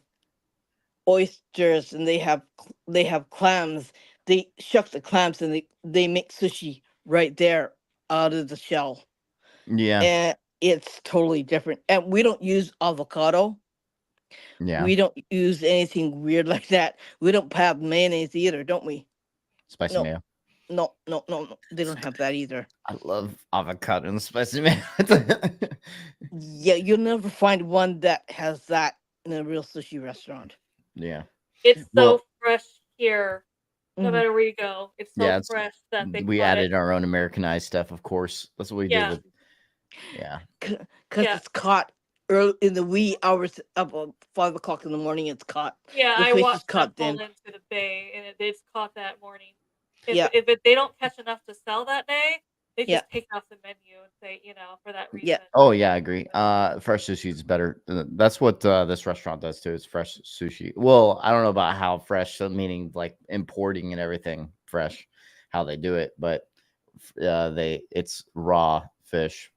[SPEAKER 3] oysters and they have clams. They shuck the clams and they make sushi right there out of the shell.
[SPEAKER 2] yeah,
[SPEAKER 3] And it's totally different. And we don't use avocado.
[SPEAKER 2] yeah,
[SPEAKER 3] We don't use anything weird like that. We don't have mayonnaise either, don't we?
[SPEAKER 2] spicy
[SPEAKER 3] No,
[SPEAKER 2] mayo.
[SPEAKER 3] no. They don't have that either.
[SPEAKER 2] I love avocado and spicy mayo.
[SPEAKER 3] Yeah, you'll never find one that has that in a real sushi restaurant.
[SPEAKER 2] Yeah.
[SPEAKER 1] It's so
[SPEAKER 2] Well,
[SPEAKER 1] fresh here, no
[SPEAKER 3] Mhm.
[SPEAKER 1] matter where you go. It's so
[SPEAKER 2] yeah,
[SPEAKER 1] fresh that they
[SPEAKER 2] we
[SPEAKER 1] caught
[SPEAKER 2] added
[SPEAKER 1] it.
[SPEAKER 2] our own Americanized stuff, of course. That's what we did
[SPEAKER 1] Yeah,
[SPEAKER 2] with. Yeah.
[SPEAKER 3] Because
[SPEAKER 1] yeah,
[SPEAKER 3] it's caught early in the wee hours of 5 o'clock in the morning. It's caught.
[SPEAKER 1] yeah.
[SPEAKER 3] The
[SPEAKER 1] I
[SPEAKER 3] fish is
[SPEAKER 1] watched them
[SPEAKER 3] caught
[SPEAKER 1] pull
[SPEAKER 3] then.
[SPEAKER 1] into the bay, and it's caught that morning.
[SPEAKER 3] Yeah,
[SPEAKER 1] They don't catch enough to sell that day, they
[SPEAKER 3] yeah,
[SPEAKER 1] just take off the menu and say, for that
[SPEAKER 3] yeah.
[SPEAKER 1] reason.
[SPEAKER 2] Oh yeah, I agree. Fresh sushi is better. That's what this restaurant does too. It's fresh sushi. Well, I don't know about how fresh, meaning like importing and everything fresh, how they do it, but it's raw fish,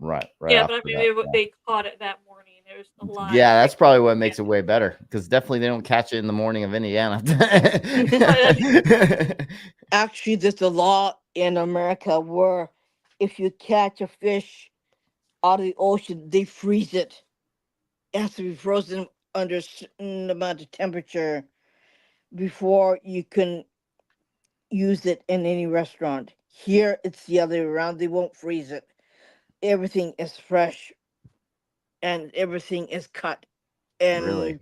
[SPEAKER 2] right
[SPEAKER 1] Yeah,
[SPEAKER 2] off
[SPEAKER 1] but I
[SPEAKER 2] the
[SPEAKER 1] mean,
[SPEAKER 2] bat.
[SPEAKER 1] they caught it that morning. It was alive.
[SPEAKER 2] Yeah, that's
[SPEAKER 1] Like,
[SPEAKER 2] probably what
[SPEAKER 1] yeah.
[SPEAKER 2] makes it way better because definitely they don't catch it in the morning of Indiana.
[SPEAKER 3] Actually, there's a law in America where if you catch a fish out of the ocean, they freeze it. It has to be frozen under a certain amount of temperature before you can use it in any restaurant. Here, it's the other way around. They won't freeze it. Everything is fresh and everything is cut.
[SPEAKER 2] Really?
[SPEAKER 3] And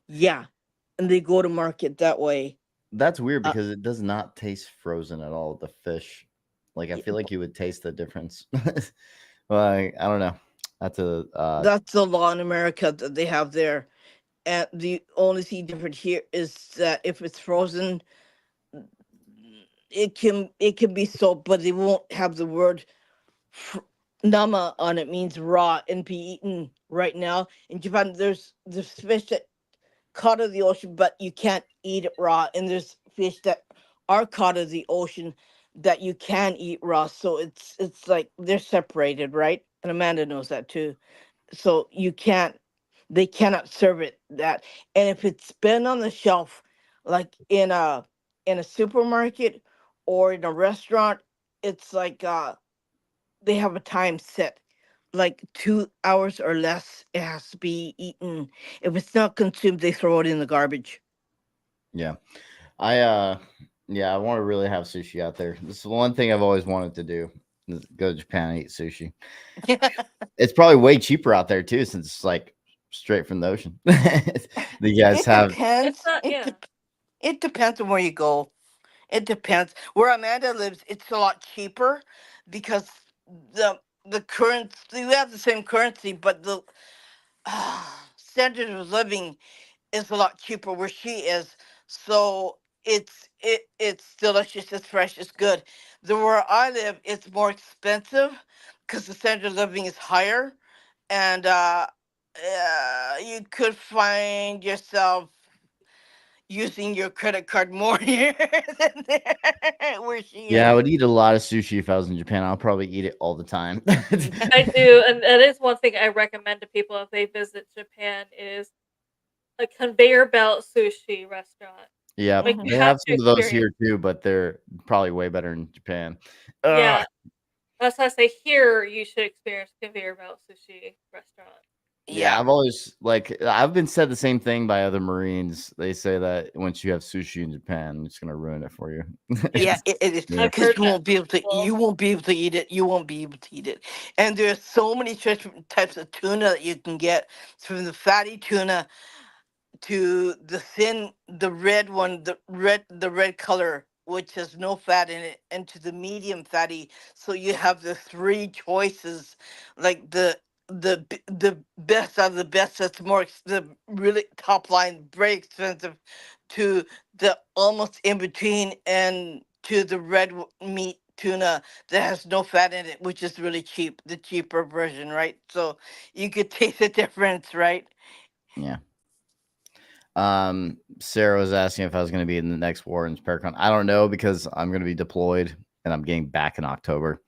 [SPEAKER 3] yeah, and they go to market that way.
[SPEAKER 2] That's weird
[SPEAKER 3] Uh,
[SPEAKER 2] because it does not taste frozen at all, the fish. Like, I
[SPEAKER 3] y-
[SPEAKER 2] feel like you would taste the difference. Well, I don't know. That's a
[SPEAKER 3] That's the law in America that they have there. And the only thing different here is that if it's frozen, it can be sold, but they won't have the word fr- nama on it, means raw and be eaten right now. In Japan, there's fish that caught of the ocean, but you can't eat it raw, and there's fish that are caught of the ocean that you can eat raw. So it's like they're separated, right? And Amanda knows that too. So they cannot serve it that. And if it's been on the shelf, like in a supermarket or in a restaurant, it's like they have a time set, like 2 hours or less it has to be eaten. If it's not consumed, they throw it in the garbage.
[SPEAKER 2] yeah. I yeah, I want to really have sushi out there. This is one thing I've always wanted to do. Is go to Japan and eat sushi. It's probably way cheaper out there too, since it's like straight from the ocean. You guys
[SPEAKER 3] It
[SPEAKER 2] have
[SPEAKER 1] It's
[SPEAKER 3] depends.
[SPEAKER 1] not, yeah.
[SPEAKER 3] It depends on where you go. It depends. Where Amanda lives, it's a lot cheaper because the currency, we have the same currency, but the standard of living is a lot cheaper where she is. So it's delicious, it's fresh, it's good. The where I live, it's more expensive because the standard of living is higher, and you could find yourself using your credit card more here than there where she
[SPEAKER 2] yeah, I
[SPEAKER 3] is.
[SPEAKER 2] would eat a lot of sushi if I was in Japan. I'll probably eat it all the time.
[SPEAKER 1] I do, and that is one thing I recommend to people if they visit Japan is a conveyor belt sushi restaurant.
[SPEAKER 2] Yeah,
[SPEAKER 1] Like, you
[SPEAKER 3] Mhm.
[SPEAKER 2] they
[SPEAKER 1] have
[SPEAKER 2] have
[SPEAKER 1] to
[SPEAKER 2] some of those
[SPEAKER 1] experience.
[SPEAKER 2] here too, but they're probably way better in Japan. Ugh.
[SPEAKER 1] Yeah, that's why I say here you should experience conveyor belt sushi restaurant.
[SPEAKER 2] Yeah,
[SPEAKER 3] Yeah.
[SPEAKER 2] I've always like I've been said the same thing by other Marines. They say that once you have sushi in Japan, it's gonna ruin it for you.
[SPEAKER 1] Yeah,
[SPEAKER 3] Yeah, it is
[SPEAKER 2] Yeah.
[SPEAKER 1] I've
[SPEAKER 3] because
[SPEAKER 1] heard that
[SPEAKER 3] you
[SPEAKER 1] people.
[SPEAKER 3] won't be able to eat it. You won't be able to eat it. And there's so many different types of tuna that you can get, from the fatty tuna to the thin, the red one, the red color, which has no fat in it, and to the medium fatty. So you have the three choices, like the best of the best. That's the really top line, very expensive, to the almost in between, and to the meat tuna that has no fat in it, which is really cheap, the cheaper version, right? So you could taste the difference, right?
[SPEAKER 2] Yeah. Sarah was asking if I was going to be in the next war in Paracon. I don't know because I'm going to be deployed and I'm getting back in October.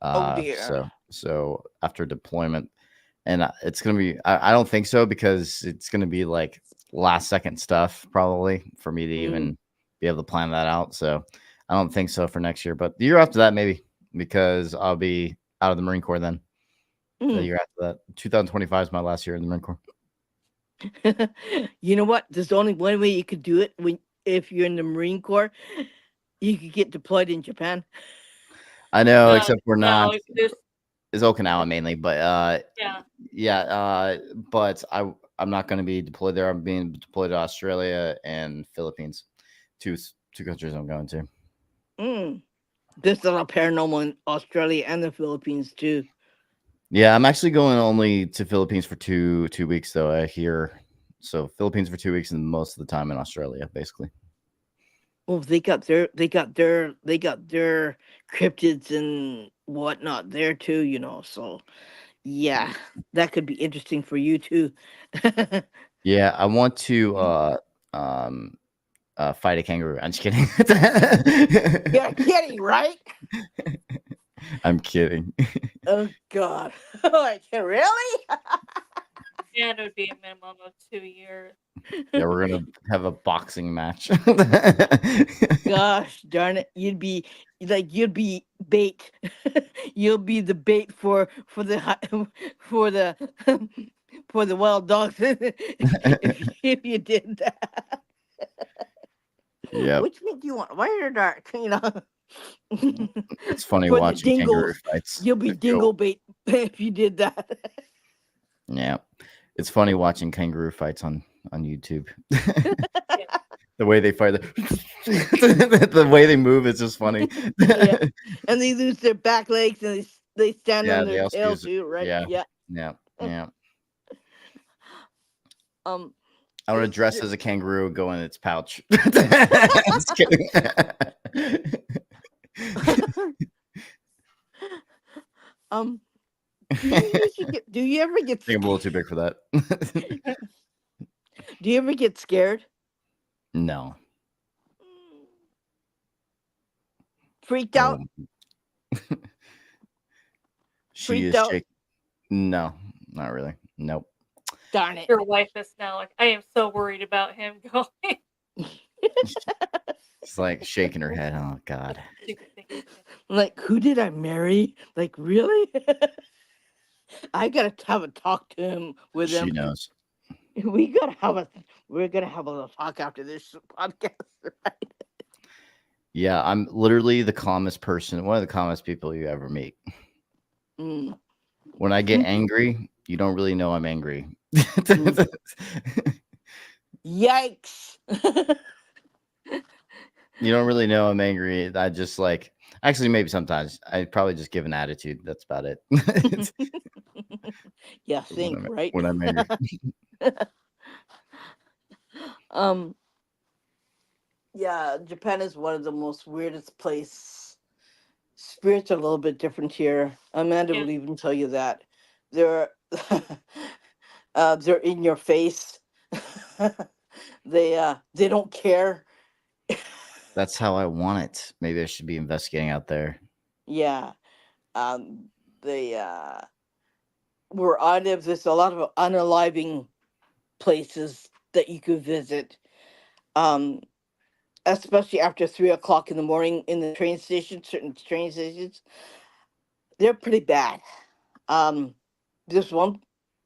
[SPEAKER 3] Oh dear.
[SPEAKER 2] So after deployment, and it's going to be. I don't think so because it's going to be like last second stuff probably for me to
[SPEAKER 3] Mm.
[SPEAKER 2] even be able to plan that out. So I don't think so for next year, but the year after that maybe because I'll be out of the Marine Corps then. The
[SPEAKER 3] Mm.
[SPEAKER 2] year after that, 2025 is my last year in the Marine Corps.
[SPEAKER 3] You know what? There's only one way you could do it. When If you're in the Marine Corps, you could get deployed in Japan.
[SPEAKER 2] I know,
[SPEAKER 1] No,
[SPEAKER 2] except we're not.
[SPEAKER 1] no, there's
[SPEAKER 2] Is Okinawa mainly, but
[SPEAKER 1] yeah.
[SPEAKER 2] yeah, but I'm not going to be deployed there. I'm being deployed to Australia and Philippines, two countries I'm going to.
[SPEAKER 3] Mm. There's a lot of paranormal in Australia and the Philippines too.
[SPEAKER 2] Yeah, I'm actually going only to Philippines for two weeks though. I hear so Philippines for 2 weeks and most of the time in Australia, basically.
[SPEAKER 3] Well, they got their cryptids and whatnot there too. So yeah, that could be interesting for you too.
[SPEAKER 2] Yeah, I want to um fight a kangaroo. I'm just kidding.
[SPEAKER 3] You're kidding, right?
[SPEAKER 2] I'm kidding.
[SPEAKER 3] Oh God! Like, really?
[SPEAKER 1] And it would be a minimum of 2 years.
[SPEAKER 2] Yeah, we're gonna have a boxing match.
[SPEAKER 3] Gosh darn it! You'd be bait. You'll be the bait for the for the wild dogs if you did that.
[SPEAKER 2] Yep.
[SPEAKER 3] Which meat do you want, white or dark?
[SPEAKER 2] It's funny
[SPEAKER 3] For the
[SPEAKER 2] watching kangaroo
[SPEAKER 3] dingoes,
[SPEAKER 2] fights.
[SPEAKER 3] you'll be dingo bait if you did that.
[SPEAKER 2] Yeah. It's funny watching kangaroo fights on YouTube.
[SPEAKER 1] Yeah.
[SPEAKER 2] The way they fight, the way they move is just funny.
[SPEAKER 3] Yeah, and they lose their back legs and they stand
[SPEAKER 2] Yeah,
[SPEAKER 3] on
[SPEAKER 2] they
[SPEAKER 3] their
[SPEAKER 2] also
[SPEAKER 3] tail
[SPEAKER 2] use
[SPEAKER 3] too, right?
[SPEAKER 2] yeah,
[SPEAKER 3] Yeah.
[SPEAKER 2] Yeah, yeah.
[SPEAKER 3] Um,
[SPEAKER 2] I want to
[SPEAKER 3] is
[SPEAKER 2] dress
[SPEAKER 3] there,
[SPEAKER 2] as a kangaroo, go in its pouch. Just kidding.
[SPEAKER 3] um, do you ever get
[SPEAKER 2] think I'm a little
[SPEAKER 3] scared?
[SPEAKER 2] too big for that.
[SPEAKER 3] Do you ever get scared?
[SPEAKER 2] No.
[SPEAKER 3] Freaked
[SPEAKER 2] Oh,
[SPEAKER 3] out?
[SPEAKER 2] she
[SPEAKER 3] Freaked
[SPEAKER 2] is
[SPEAKER 3] out?
[SPEAKER 2] shaking. No, not really. Nope.
[SPEAKER 3] Darn it.
[SPEAKER 1] Your wife is now like, I am so worried about him going.
[SPEAKER 2] She's like shaking her head. Oh
[SPEAKER 1] What
[SPEAKER 2] God.
[SPEAKER 1] stupid thing he's gonna
[SPEAKER 3] Like, who did I marry? Like, really? I gotta have a talk to him with
[SPEAKER 2] She
[SPEAKER 3] him.
[SPEAKER 2] knows.
[SPEAKER 3] We gotta have a we're gonna have a little talk after this podcast, right?
[SPEAKER 2] Yeah, I'm literally the calmest person, one of the calmest people you ever meet.
[SPEAKER 3] Mm.
[SPEAKER 2] When I get angry, you don't really know I'm angry.
[SPEAKER 3] Mm. Yikes.
[SPEAKER 2] You don't really know I'm angry. I just like actually maybe sometimes I probably just give an attitude. That's about it.
[SPEAKER 3] Yeah,
[SPEAKER 2] when
[SPEAKER 3] think,
[SPEAKER 2] I'm
[SPEAKER 3] right?
[SPEAKER 2] when I'm angry.
[SPEAKER 3] um yeah, Japan is one of the most weirdest place. Spirits are a little bit different here. Amanda
[SPEAKER 1] Yeah.
[SPEAKER 3] will even tell you that. They're they're in your face. They don't care.
[SPEAKER 2] That's how I want it. Maybe I should be investigating out there.
[SPEAKER 3] Yeah. Um they where I live, there's a lot of unaliving places that you could visit. Um especially after 3 o'clock in the morning in the train station, certain train stations, they're pretty bad. Um, this one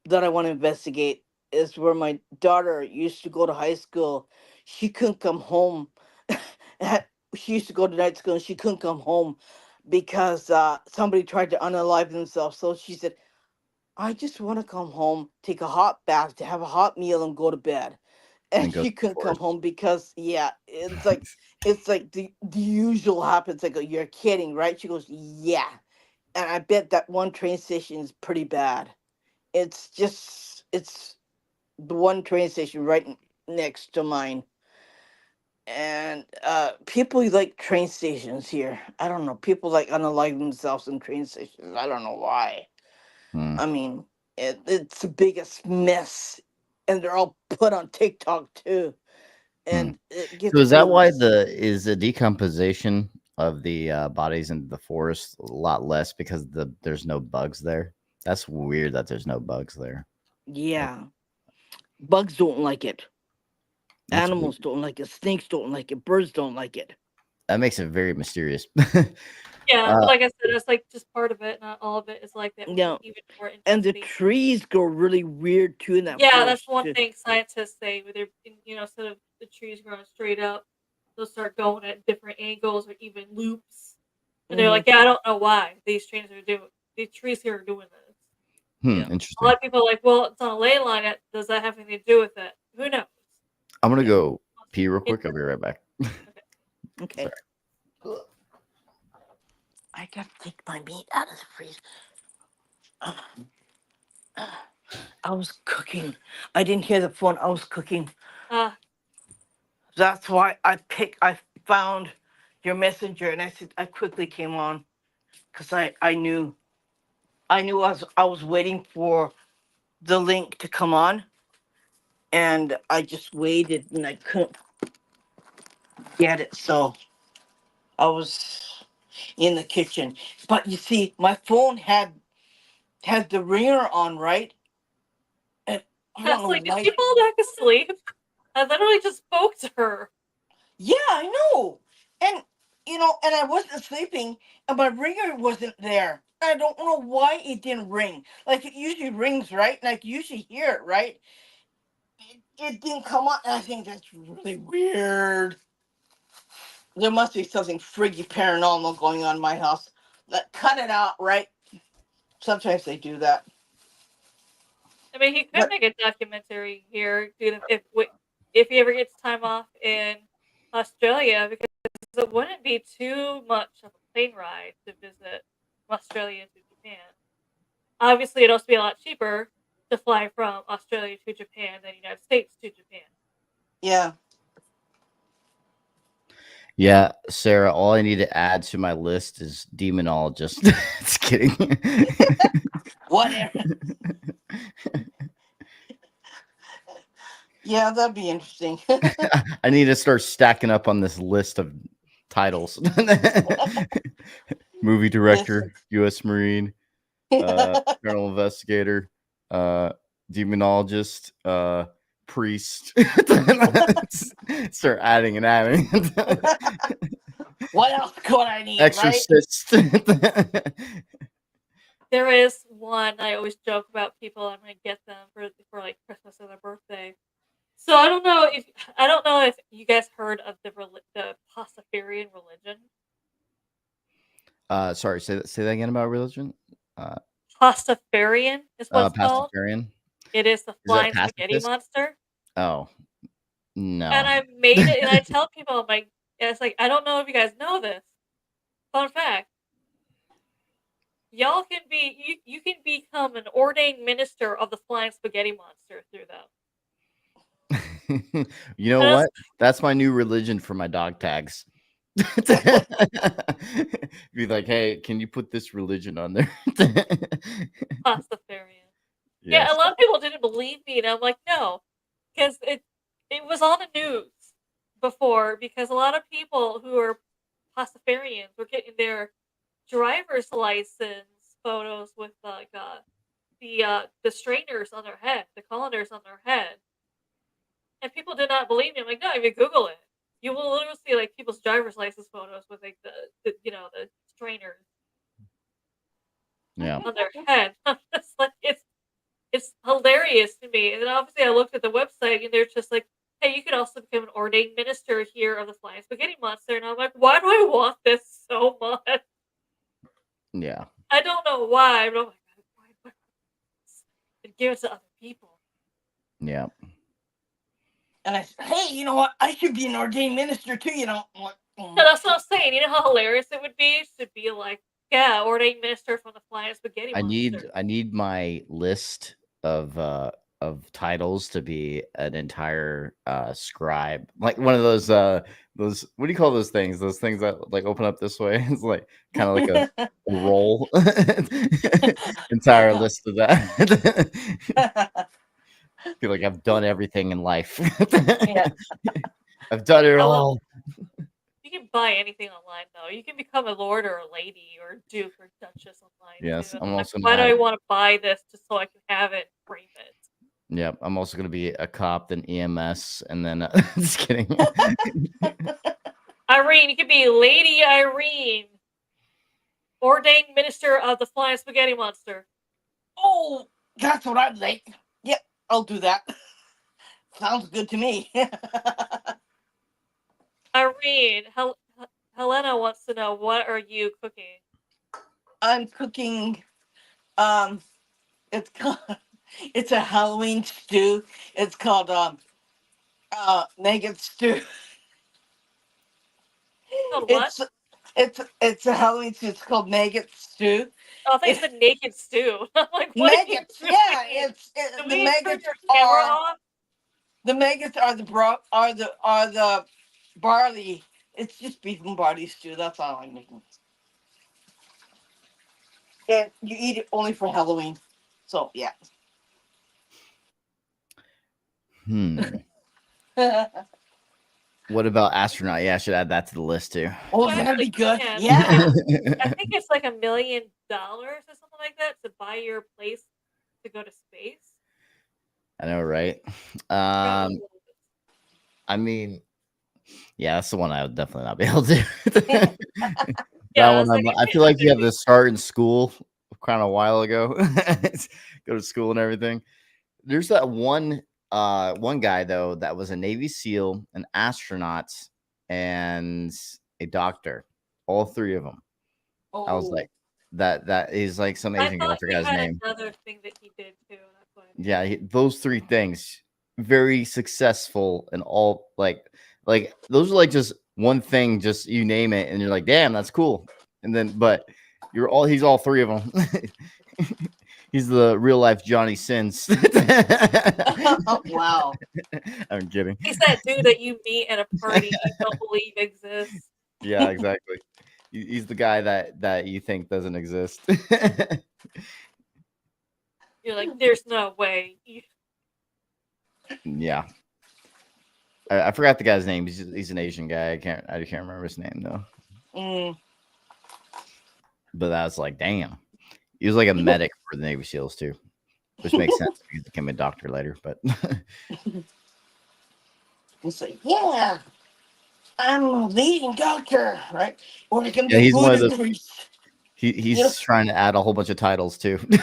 [SPEAKER 3] that I want to investigate is where my daughter used to go to high school. She couldn't come home. She used to go to night school and she couldn't come home because somebody tried to unalive themselves. So she said, I just want to come home, take a hot bath, to have a hot meal, and go to bed.
[SPEAKER 2] And then
[SPEAKER 3] And
[SPEAKER 2] go to
[SPEAKER 3] she
[SPEAKER 2] the
[SPEAKER 3] couldn't come
[SPEAKER 2] forest.
[SPEAKER 3] home because, yeah, it's like the usual happens. Like, you're kidding, right? She goes, yeah. And I bet that one train station is pretty bad. It's the one train station right next to mine. And people like train stations here. I don't know. People like unalive themselves in train stations. I don't know why.
[SPEAKER 2] Hmm,
[SPEAKER 3] I mean, it's the biggest mess, and they're all put on TikTok too,
[SPEAKER 2] hmm.
[SPEAKER 3] and it
[SPEAKER 2] So
[SPEAKER 3] gets
[SPEAKER 2] is that
[SPEAKER 3] really.
[SPEAKER 2] why the decomposition of the bodies in the forest a lot less because there's no bugs there? That's weird that there's no bugs there. Like
[SPEAKER 3] Yeah, bugs don't like it.
[SPEAKER 2] that's weird.
[SPEAKER 3] Animals don't like it. Snakes don't like it. Birds don't like it.
[SPEAKER 2] That makes it very mysterious.
[SPEAKER 1] Yeah, but
[SPEAKER 2] uh,
[SPEAKER 1] like I said, it's like just part of it. Not all of it is like that. We
[SPEAKER 3] Yeah,
[SPEAKER 1] need even more
[SPEAKER 3] and the
[SPEAKER 1] investigation.
[SPEAKER 3] trees grow really weird too in that
[SPEAKER 1] Yeah, that's
[SPEAKER 3] forest
[SPEAKER 1] one
[SPEAKER 3] too.
[SPEAKER 1] thing scientists say. Where they're, instead of the trees growing straight up, they'll start going at different angles or even loops. And they're
[SPEAKER 3] Hmm.
[SPEAKER 1] like, yeah, I don't know why these trees here are doing this.
[SPEAKER 3] Yeah.
[SPEAKER 1] A lot
[SPEAKER 2] Interesting.
[SPEAKER 1] of people are like, well, it's on a ley line. Does that have anything to do with it? Who knows?
[SPEAKER 2] I'm gonna
[SPEAKER 3] Yeah.
[SPEAKER 2] go pee real quick. I'll be
[SPEAKER 1] Interesting.
[SPEAKER 2] right back.
[SPEAKER 1] Okay.
[SPEAKER 3] Okay. I gotta take my meat out of the freezer. I was cooking. I didn't hear the phone. I was cooking.
[SPEAKER 1] Ah,
[SPEAKER 3] That's why I found your messenger, and I quickly came on because I knew I was waiting for the link to come on, and I just waited and I couldn't get it, so I was in the kitchen. But you see, my phone had the ringer on, right? And I
[SPEAKER 1] I
[SPEAKER 3] don't
[SPEAKER 1] was
[SPEAKER 3] know
[SPEAKER 1] like, did
[SPEAKER 3] why.
[SPEAKER 1] she fall back asleep? I literally just spoke to her.
[SPEAKER 3] Yeah, I know. And and I wasn't sleeping, and my ringer wasn't there. I don't know why it didn't ring. Like, it usually rings, right? And I can usually hear it, right? It didn't come on, and I think that's really weird. There must be something freaky paranormal going on in my house. Cut it out, right? Sometimes they do that.
[SPEAKER 1] I mean, he could
[SPEAKER 3] But
[SPEAKER 1] make a documentary here, dude, if he ever gets time off in Australia, because it wouldn't be too much of a plane ride to visit Australia to Japan. obviously it'd also be a lot cheaper to fly from Australia to Japan than United States to Japan.
[SPEAKER 3] Yeah.
[SPEAKER 2] Yeah, Sarah, all I need to add to my list is demonologist. Just kidding.
[SPEAKER 3] Whatever. Yeah, that'd be interesting.
[SPEAKER 2] I need to start stacking up on this list of titles. Movie director, U.S. Marine, paranormal investigator, demonologist, priest. Start adding and adding.
[SPEAKER 3] What else could I need,
[SPEAKER 2] Exorcist.
[SPEAKER 1] There is one I always joke about people. I'm gonna get them for like Christmas or their birthday. So I don't know if you guys heard of the Pastafarian religion.
[SPEAKER 2] Sorry, say that again about religion.
[SPEAKER 1] Pastafarian is what it's called.
[SPEAKER 2] Pastafarian.
[SPEAKER 1] It is the
[SPEAKER 2] Is that
[SPEAKER 1] flying spaghetti
[SPEAKER 2] pacifist?
[SPEAKER 1] monster.
[SPEAKER 2] Oh
[SPEAKER 1] And
[SPEAKER 2] no.
[SPEAKER 1] I made it, and I tell people, I'm like, it's like, I don't know if you guys know this. Fun fact. Y'all can you can become an ordained minister of the flying spaghetti monster through them.
[SPEAKER 2] You know
[SPEAKER 1] That's
[SPEAKER 2] what? That's my new religion for my dog tags. Be like, hey, can you put this religion on there?
[SPEAKER 1] Pastafarian. Yeah,
[SPEAKER 2] Yes.
[SPEAKER 1] a lot of people didn't believe me, and I'm like, no, because it was on the news before, because a lot of people who are Pastafarians were getting their driver's license photos with like the strainers on their head, the colanders on their head, and people did not believe me. I'm like, no, if you Google it, you will literally see like people's driver's license photos with like the strainers
[SPEAKER 2] Yeah.
[SPEAKER 1] on their head. I'm just like, it's hilarious to me. And then obviously I looked at the website and they're just like, hey, you could also become an ordained minister here of the Flying Spaghetti Monster. And I'm like, why do I want this so much?
[SPEAKER 2] Yeah.
[SPEAKER 1] I don't know why, but I'm like, why do I want this? And give it to other people.
[SPEAKER 2] Yeah.
[SPEAKER 3] And I said, hey, you know what? I should be an ordained minister too, you know.
[SPEAKER 1] No, that's what I'm saying. You know how hilarious it would be to be like, yeah, ordained minister from the Flying Spaghetti Monster.
[SPEAKER 2] I need my list of titles to be an entire scribe, like one of those what do you call those things? Those things that like open up this way. It's like kind of like a roll. Entire list of that. Feel like I've done everything in life.
[SPEAKER 3] Yeah.
[SPEAKER 2] I've done it
[SPEAKER 1] I love
[SPEAKER 2] all.
[SPEAKER 1] You can buy anything online though. You can become a lord or a lady or a duke or duchess online
[SPEAKER 2] Yes,
[SPEAKER 1] too.
[SPEAKER 2] I'm
[SPEAKER 1] I'm like,
[SPEAKER 2] also
[SPEAKER 1] why do
[SPEAKER 2] gonna
[SPEAKER 1] I
[SPEAKER 2] add.
[SPEAKER 1] want to buy this just so I can have it and frame it?
[SPEAKER 2] Yeah, I'm also gonna be a cop, then EMS, and then just kidding.
[SPEAKER 1] Irene, you could be Lady Irene, ordained minister of the Flying Spaghetti Monster.
[SPEAKER 3] Oh, that's what I'd like. Yep, I'll do that. Sounds good to me.
[SPEAKER 1] Irene, Helena wants to know, what are you cooking?
[SPEAKER 3] I'm cooking. It's called, it's a Halloween stew. It's called maggot stew.
[SPEAKER 1] Called what?
[SPEAKER 3] It's a Halloween stew. It's called maggot stew.
[SPEAKER 1] Oh, I think it's a naked stew. I'm like, what are you
[SPEAKER 3] Maggots,
[SPEAKER 1] doing?
[SPEAKER 3] yeah.
[SPEAKER 1] Did
[SPEAKER 3] The
[SPEAKER 1] we turn
[SPEAKER 3] maggots
[SPEAKER 1] your camera
[SPEAKER 3] are
[SPEAKER 1] off?
[SPEAKER 3] the maggots are the barley. It's just beef and barley stew. That's all I'm making. And you eat it only for Halloween. So yeah.
[SPEAKER 2] What about astronaut? Yeah, I should add that to the list too.
[SPEAKER 3] Oh,
[SPEAKER 1] You
[SPEAKER 3] that'd be
[SPEAKER 1] actually
[SPEAKER 3] good.
[SPEAKER 1] can.
[SPEAKER 3] Yeah.
[SPEAKER 1] I think it's like $1 million or something like that to buy your place to go to space.
[SPEAKER 2] I know, right?
[SPEAKER 1] Probably.
[SPEAKER 2] I mean, yeah, that's the one I would definitely not be able to.
[SPEAKER 1] Yeah,
[SPEAKER 2] That
[SPEAKER 1] it's
[SPEAKER 2] one,
[SPEAKER 1] like,
[SPEAKER 2] I feel like you have to start in school kind of a while ago. Go to school and everything. There's that one guy though that was a Navy SEAL, an astronaut, and a doctor. All three of them. I was
[SPEAKER 3] Oh,
[SPEAKER 2] like, that is like some
[SPEAKER 1] I
[SPEAKER 2] Asian guy. I
[SPEAKER 1] thought he
[SPEAKER 2] forgot his
[SPEAKER 1] had
[SPEAKER 2] name.
[SPEAKER 1] another thing that he did too. That's why.
[SPEAKER 2] Yeah, those three things, very successful, and all like those are like just one thing, just you name it and you're like, damn, that's cool. And then but he's all three of them. He's the real life Johnny Sins.
[SPEAKER 3] Wow.
[SPEAKER 2] I'm kidding.
[SPEAKER 1] He's that dude that you meet at a party you don't believe exists.
[SPEAKER 2] Yeah, exactly. He's the guy that you think doesn't exist.
[SPEAKER 1] You're like, there's no way.
[SPEAKER 2] Yeah. I forgot the guy's name. He's an Asian guy. I can't remember his name though.
[SPEAKER 3] Mm.
[SPEAKER 2] But that was like, damn. He was like a medic for the Navy SEALs too, which makes sense. He became a doctor later. But
[SPEAKER 3] It's like, yeah, I'm a leading doctor, right? Or it can
[SPEAKER 2] yeah,
[SPEAKER 3] be
[SPEAKER 2] he's one of
[SPEAKER 3] food
[SPEAKER 2] the.
[SPEAKER 3] and grease.
[SPEAKER 2] He's
[SPEAKER 3] Yeah.
[SPEAKER 2] trying to add a whole bunch of titles too.
[SPEAKER 1] I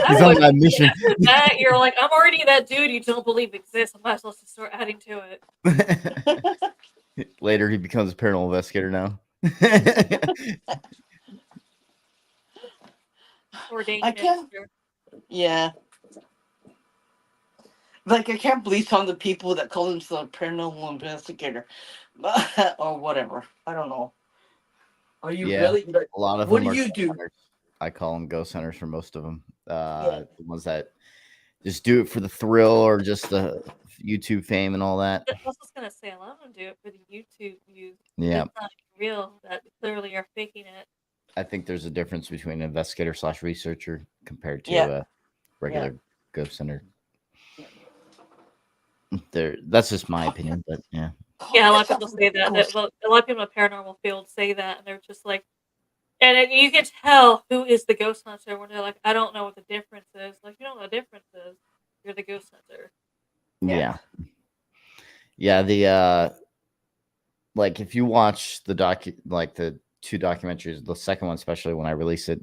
[SPEAKER 2] He's on
[SPEAKER 1] would-
[SPEAKER 2] that mission.
[SPEAKER 1] After that, you're like, I'm already that dude you don't believe exists. I might as well just start adding to it.
[SPEAKER 2] Later, he becomes a paranormal investigator now.
[SPEAKER 1] Ordained
[SPEAKER 3] I can't-
[SPEAKER 1] minister.
[SPEAKER 3] Yeah. Like, I can't believe some of the people that call themselves paranormal investigator or whatever. I don't know. Are you
[SPEAKER 2] Yeah,
[SPEAKER 3] really? Like,
[SPEAKER 2] a lot of
[SPEAKER 3] what
[SPEAKER 2] them
[SPEAKER 3] do
[SPEAKER 2] are
[SPEAKER 3] you do?
[SPEAKER 2] hunters. I call them ghost hunters for most of them.
[SPEAKER 3] Yeah.
[SPEAKER 2] The ones that just do it for the thrill or just the YouTube fame and all that.
[SPEAKER 1] I was just gonna say, a lot of them do it for the YouTube views.
[SPEAKER 2] Yeah,
[SPEAKER 1] It's not real. That clearly are faking it.
[SPEAKER 2] I think there's a difference between an investigator / researcher compared to
[SPEAKER 3] Yeah.
[SPEAKER 2] a regular ghost hunter. That's just my opinion, but yeah.
[SPEAKER 1] Yeah, a lot of people say that. Well, a lot of people in the paranormal field say that, and they're just like, and you can tell who is the ghost hunter when they're like, I don't know what the difference is. Like, you don't know what the difference is. You're the ghost hunter.
[SPEAKER 2] Yeah. The like if you watch the the 2 documentaries, the second one especially when I released it,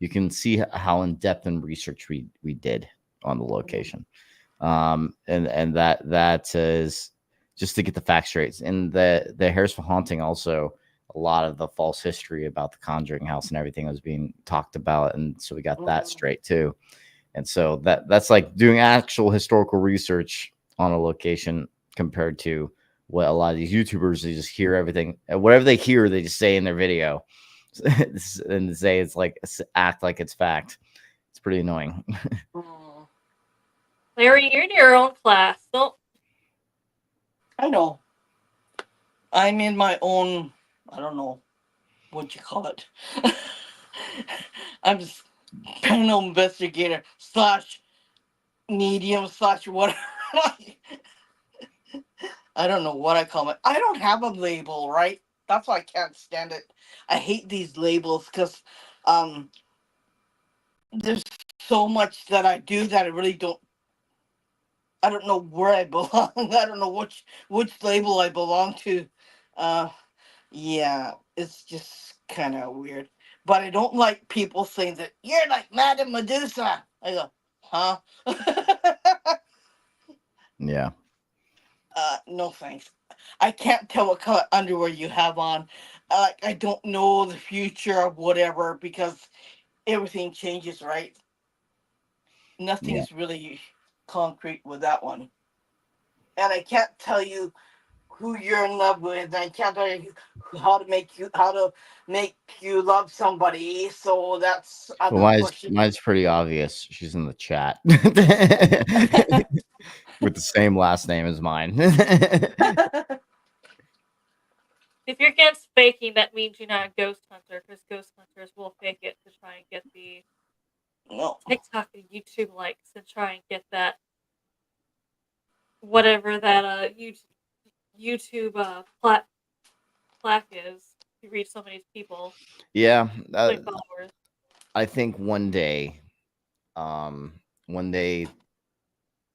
[SPEAKER 2] you can see how in depth and research we did on the location. And that is just to get the facts straight. And the Harrisville haunting also, a lot of the false history about the Conjuring house and everything was being talked about, and so we got that straight too. And so that's like doing actual historical research on a location compared to what a lot of these YouTubers, they just hear everything, whatever they hear, they just say in their video, and say it's like act like it's fact. It's pretty annoying.
[SPEAKER 1] Larry, you're in your own class. Don't.
[SPEAKER 3] I know. I'm in my own, I don't know what you call it. I'm just paranormal investigator / medium / whatever. I don't know what I call it. I don't have a label, right? That's why I can't stand it. I hate these labels because there's so much that I do that I really don't. I don't know where I belong. I don't know which label I belong to. Yeah, it's just kind of weird. But I don't like people saying that you're like Madame Medusa. I go, huh?
[SPEAKER 2] Yeah.
[SPEAKER 3] No thanks. I can't tell what color underwear you have on. I don't know the future of whatever because everything changes, right? Nothing's really concrete with that one. And I can't tell you who you're in love with. And I can't tell you how to make you love somebody. So that's
[SPEAKER 2] Well,
[SPEAKER 3] question.
[SPEAKER 2] mine's pretty obvious. She's in the chat with the same last name as mine.
[SPEAKER 1] If you're against faking, that means you're not a ghost hunter, because ghost hunters will fake it to try and get the
[SPEAKER 3] No.
[SPEAKER 1] TikTok and YouTube likes and try and get that whatever that YouTube plaque is. You reach so many people.
[SPEAKER 2] Yeah.
[SPEAKER 1] Followers.
[SPEAKER 2] I think one day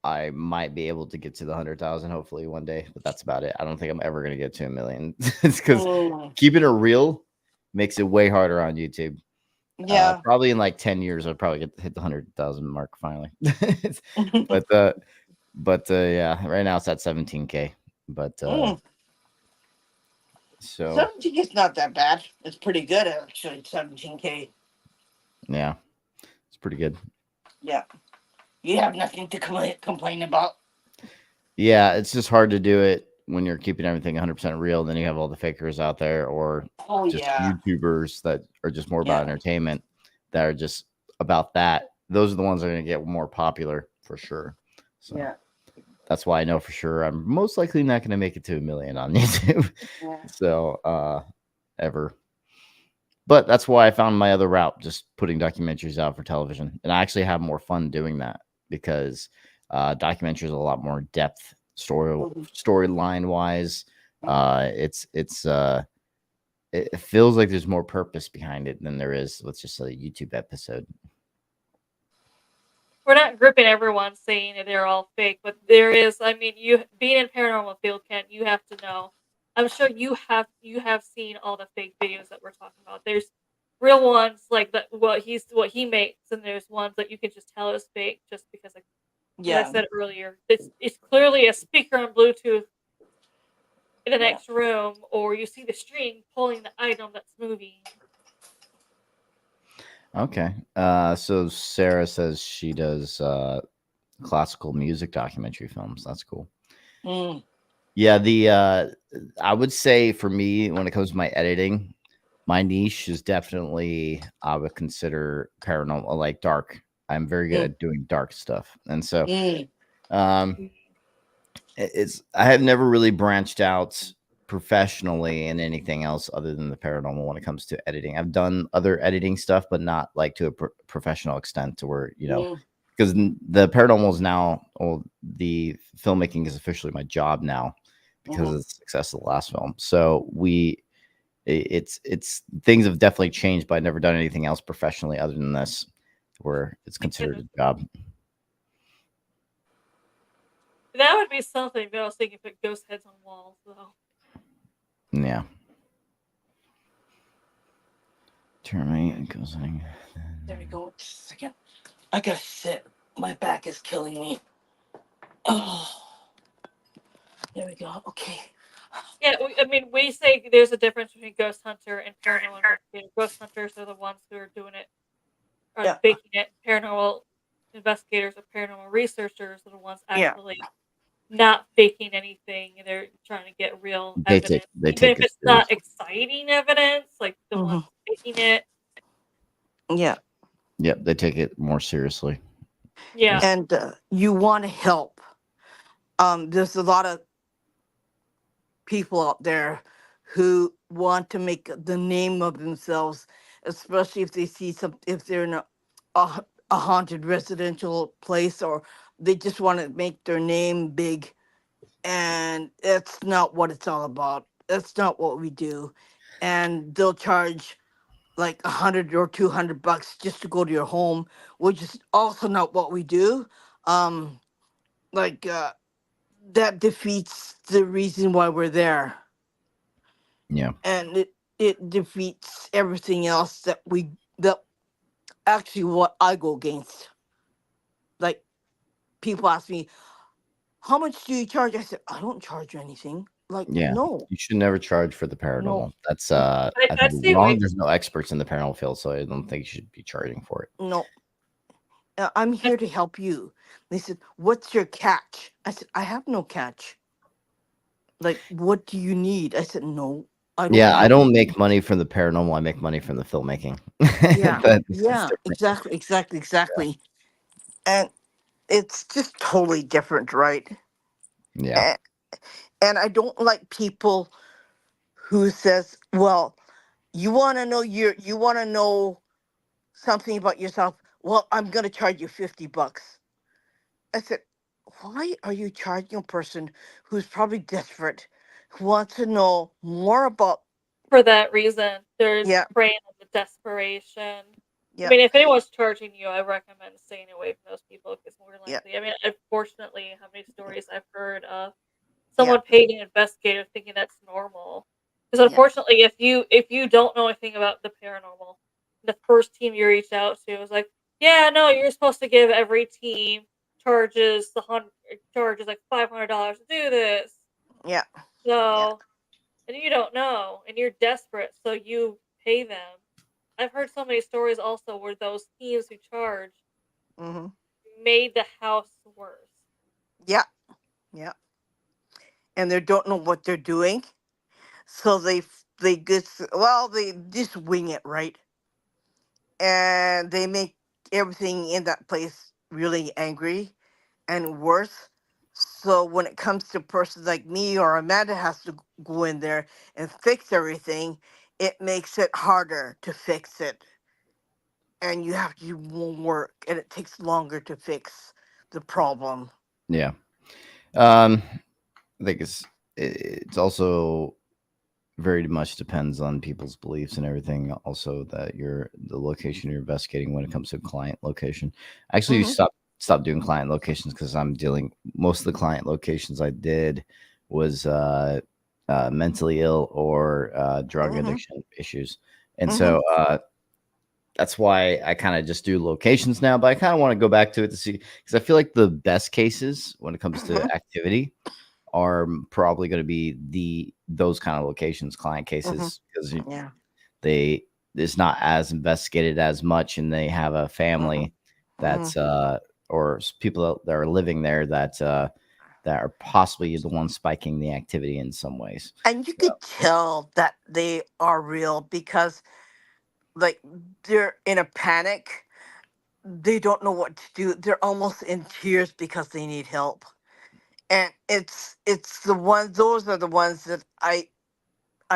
[SPEAKER 2] I might be able to get to the 100,000, hopefully one day, but that's about it. I don't think I'm ever going to get to 1 million. It's because keeping it real makes it way harder on YouTube.
[SPEAKER 3] Yeah.
[SPEAKER 2] Probably in like 10 years, I'll probably hit the 100,000 mark finally. but yeah, right now it's at 17K. But so
[SPEAKER 3] 17K is not that bad. It's pretty good actually. 17K.
[SPEAKER 2] Yeah, it's pretty good.
[SPEAKER 3] Yeah. You have nothing to complain about.
[SPEAKER 2] Yeah, it's just hard to do it when you're keeping everything 100% real. Then you have all the fakers out there, or just YouTubers that are just more about entertainment, that are just about that those are the ones that are going to get more popular for sure. So
[SPEAKER 3] Yeah.
[SPEAKER 2] that's why I know for sure I'm most likely not going to make it to 1 million on YouTube.
[SPEAKER 3] Yeah.
[SPEAKER 2] So ever. But that's why I found my other route, just putting documentaries out for television. And I actually have more fun doing that because documentaries are a lot more depth storyline wise. It feels like there's more purpose behind it than there is, let's just say, a YouTube episode.
[SPEAKER 1] We're not grouping everyone saying that they're all fake, but there is. I mean, you being in paranormal field, Kent, you have to know. I'm sure you have seen all the fake videos that we're talking about. There's real ones like that what he makes, and there's ones that you can just tell is fake just because, like as I
[SPEAKER 3] Yeah.
[SPEAKER 1] said earlier, it's clearly a speaker on Bluetooth in the
[SPEAKER 3] Yeah.
[SPEAKER 1] next room, or you see the string pulling the item that's moving.
[SPEAKER 2] Okay. So Sarah says she does classical music documentary films. That's cool.
[SPEAKER 3] Mm.
[SPEAKER 2] Yeah, I would say for me, when it comes to my editing, my niche is definitely I would consider paranormal, like dark. I'm very good
[SPEAKER 3] Mm.
[SPEAKER 2] at doing dark stuff, and so
[SPEAKER 3] Mm.
[SPEAKER 2] um, I have never really branched out professionally in anything else other than the paranormal when it comes to editing. I've done other editing stuff, but not like to a professional extent to where
[SPEAKER 3] Mm.
[SPEAKER 2] because the paranormal is now, well, the filmmaking is officially my job now because of the success of the last film. So it's things have definitely changed, but I've never done anything else professionally other than this, where it's considered a job.
[SPEAKER 1] That would be something, but I was thinking put ghost heads on walls, though.
[SPEAKER 2] Yeah. Terminate goes.
[SPEAKER 3] There we go. Just a second. I gotta sit. My back is killing me. Oh, there we go. Okay.
[SPEAKER 1] Yeah, I mean, we say there's a difference between ghost hunter and paranormal investigator. Ghost hunters are the ones who are doing it, are
[SPEAKER 3] Yeah.
[SPEAKER 1] faking it. Paranormal investigators or paranormal researchers are the ones
[SPEAKER 3] Yeah.
[SPEAKER 1] actually not faking anything. They're trying to get real
[SPEAKER 2] They
[SPEAKER 1] evidence, even
[SPEAKER 2] take
[SPEAKER 1] if
[SPEAKER 2] it
[SPEAKER 1] it's not
[SPEAKER 2] seriously.
[SPEAKER 1] exciting evidence. Like the
[SPEAKER 3] Mm-hmm.
[SPEAKER 1] ones faking it.
[SPEAKER 3] Yeah.
[SPEAKER 2] Yep, they take it more seriously.
[SPEAKER 1] Yeah,
[SPEAKER 3] And you want to help. There's a lot of people out there who want to make the name of themselves, especially if they see if they're in a haunted residential place, or they just want to make their name big. And it's not what it's all about. That's not what we do. And they'll charge like 100 or 200 bucks just to go to your home, which is also not what we do. Um, like that defeats the reason why we're there,
[SPEAKER 2] Yeah.
[SPEAKER 3] and it defeats everything else that actually what I go against. Like people ask me, "How much do you charge?" I said, "I don't charge you anything." Like
[SPEAKER 2] Yeah.
[SPEAKER 3] no,
[SPEAKER 2] You should never charge for the
[SPEAKER 3] no,
[SPEAKER 2] paranormal. That's
[SPEAKER 3] no,
[SPEAKER 2] I think
[SPEAKER 1] I'd stay
[SPEAKER 2] wrong.
[SPEAKER 1] away.
[SPEAKER 2] There's no experts in the paranormal field, so I don't think you should be charging for it.
[SPEAKER 3] no. I'm here to help you. They said, "What's your catch?" I said, "I have no catch." Like, what do you need? I said, "No, I don't
[SPEAKER 2] Yeah, I
[SPEAKER 3] need
[SPEAKER 2] don't
[SPEAKER 3] anything."
[SPEAKER 2] make money from the paranormal. I make money from the filmmaking.
[SPEAKER 3] Yeah,
[SPEAKER 2] That's
[SPEAKER 3] yeah,
[SPEAKER 2] different.
[SPEAKER 3] exactly, exactly,
[SPEAKER 2] Yeah.
[SPEAKER 3] exactly. And it's just totally different, right?
[SPEAKER 2] Yeah.
[SPEAKER 3] And, and I don't like people who says, "Well, you want to know something about yourself. Well, I'm gonna charge you 50 bucks." I said, "Why are you charging a person who's probably desperate, who wants to know more about?"
[SPEAKER 1] For that reason, there's
[SPEAKER 3] Yeah,
[SPEAKER 1] preying on the desperation. I
[SPEAKER 3] yeah,
[SPEAKER 1] mean, if anyone's charging you, I recommend staying away from those people because more
[SPEAKER 3] yeah,
[SPEAKER 1] likely. I mean, unfortunately, how many stories I've heard of
[SPEAKER 3] yeah,
[SPEAKER 1] someone paid an investigator thinking that's normal. Because
[SPEAKER 3] yeah,
[SPEAKER 1] unfortunately, if you don't know anything about the paranormal, the first team you reach out to is like, yeah, no, you're supposed to give every team charges like $500 to do this.
[SPEAKER 3] yeah, yeah.
[SPEAKER 1] So and you don't know, and you're desperate, so you pay them. I've heard so many stories also where those teams who charge
[SPEAKER 3] Mm-hmm.
[SPEAKER 1] made the house worse.
[SPEAKER 3] Yeah, yeah. And they don't know what they're doing, so they just wing it, right? And they make everything in that place really angry and worse. So when it comes to persons like me or Amanda has to go in there and fix everything, it makes it harder to fix it, and you have to do more work, and it takes longer to fix the problem.
[SPEAKER 2] Yeah. I think it's also very much depends on people's beliefs and everything. Also, that the location you're investigating when it comes to client location. Actually,
[SPEAKER 3] Mm-hmm.
[SPEAKER 2] stop doing client locations because I'm dealing most of the client locations I did was mentally ill or drug
[SPEAKER 3] Mm-hmm.
[SPEAKER 2] addiction issues, and
[SPEAKER 3] Mm-hmm.
[SPEAKER 2] so that's why I kind of just do locations now. But I kind of want to go back to it to see because I feel like the best cases when it comes to
[SPEAKER 3] Mm-hmm.
[SPEAKER 2] activity are probably going to be those kind of locations, client
[SPEAKER 3] Mm-hmm.
[SPEAKER 2] cases, because
[SPEAKER 3] Yeah.
[SPEAKER 2] they it's not as investigated as much, and they have a
[SPEAKER 3] Mm-hmm.
[SPEAKER 2] family
[SPEAKER 3] Mm-hmm.
[SPEAKER 2] that's people that are living there that are possibly the ones spiking the activity in some ways.
[SPEAKER 3] And you
[SPEAKER 2] So
[SPEAKER 3] could tell that they are real because, like, they're in a panic. They don't know what to do. They're almost in tears because they need help. And it's the ones. Those are the ones that I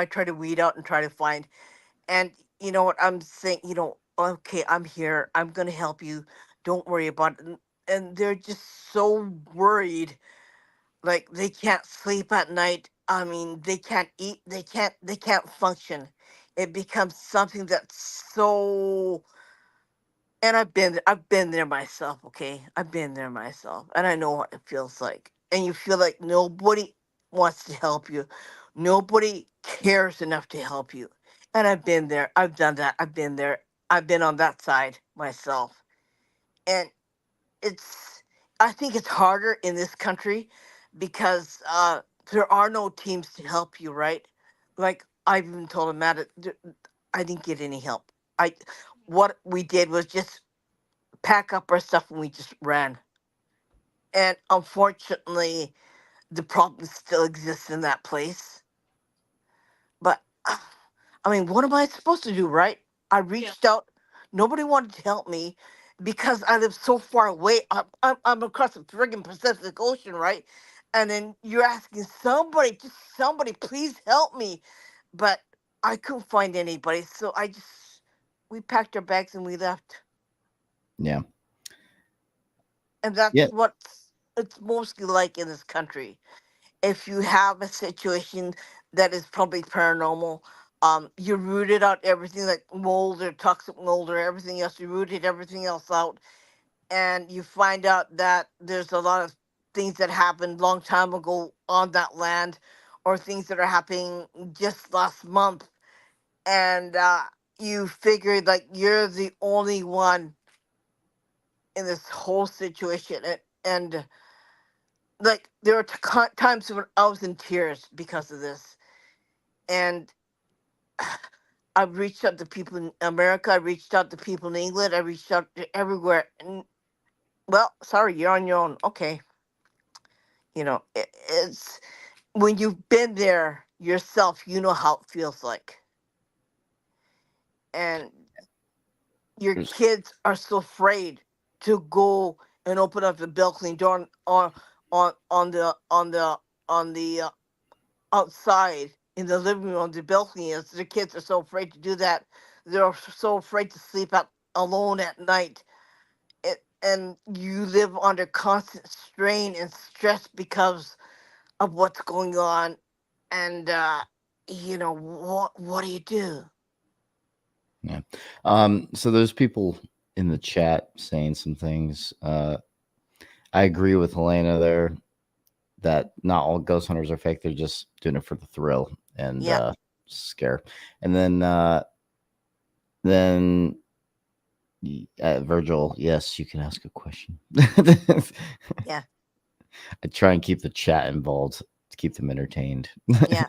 [SPEAKER 3] try to weed out and try to find. And you know what I'm saying? Okay, I'm here. I'm gonna help you. Don't worry about it. And they're just so worried, like they can't sleep at night. I mean, they can't eat. They can't function. It becomes something that's so. And I've been there myself. Okay, I've been there myself, and I know what it feels like. And you feel like nobody wants to help you. Nobody cares enough to help you. And I've been there. I've done that. I've been there. I've been on that side myself. And it's I think it's harder in this country because there are no teams to help you, right? Like I've even told him that I didn't get any help. I What we did was just pack up our stuff and we just ran. And unfortunately, the problem still exists in that place. But I mean, what am I supposed to do, right? I
[SPEAKER 1] Yeah.
[SPEAKER 3] reached out. Nobody wanted to help me because I live so far away. I'm across the friggin' Pacific Ocean, right? And then you're asking somebody, just somebody, please help me. But I couldn't find anybody. So we packed our bags and we left.
[SPEAKER 2] yeah,
[SPEAKER 3] And
[SPEAKER 2] yeah.
[SPEAKER 3] that's what it's mostly like in this country. If you have a situation that is probably paranormal, you rooted out everything like mold or toxic mold or everything else. You rooted everything else out, and you find out that there's a lot of things that happened long time ago on that land, or things that are happening just last month, and you figured like you're the only one in this whole situation, and like there are times when I was in tears because of this, and I've reached out to people in America. I reached out to people in England. I reached out to everywhere. And well, sorry, you're on your own. Okay, it's when you've been there yourself, you know how it feels like, and your
[SPEAKER 2] There's
[SPEAKER 3] kids are so afraid to go and open up the balcony door on the outside in the living room on the balcony. As the kids are so afraid to do that, they're so afraid to sleep out alone at night. And you live under constant strain and stress because of what's going on. And what do you do?
[SPEAKER 2] yeah. So there's people in the chat saying some things. I agree with Helena there that not all ghost hunters are fake. They're just doing it for the thrill and
[SPEAKER 3] Yeah.
[SPEAKER 2] scare. And then Virgil, yes, you can ask a question.
[SPEAKER 3] Yeah.
[SPEAKER 2] I try and keep the chat involved to keep them entertained,
[SPEAKER 3] Yeah.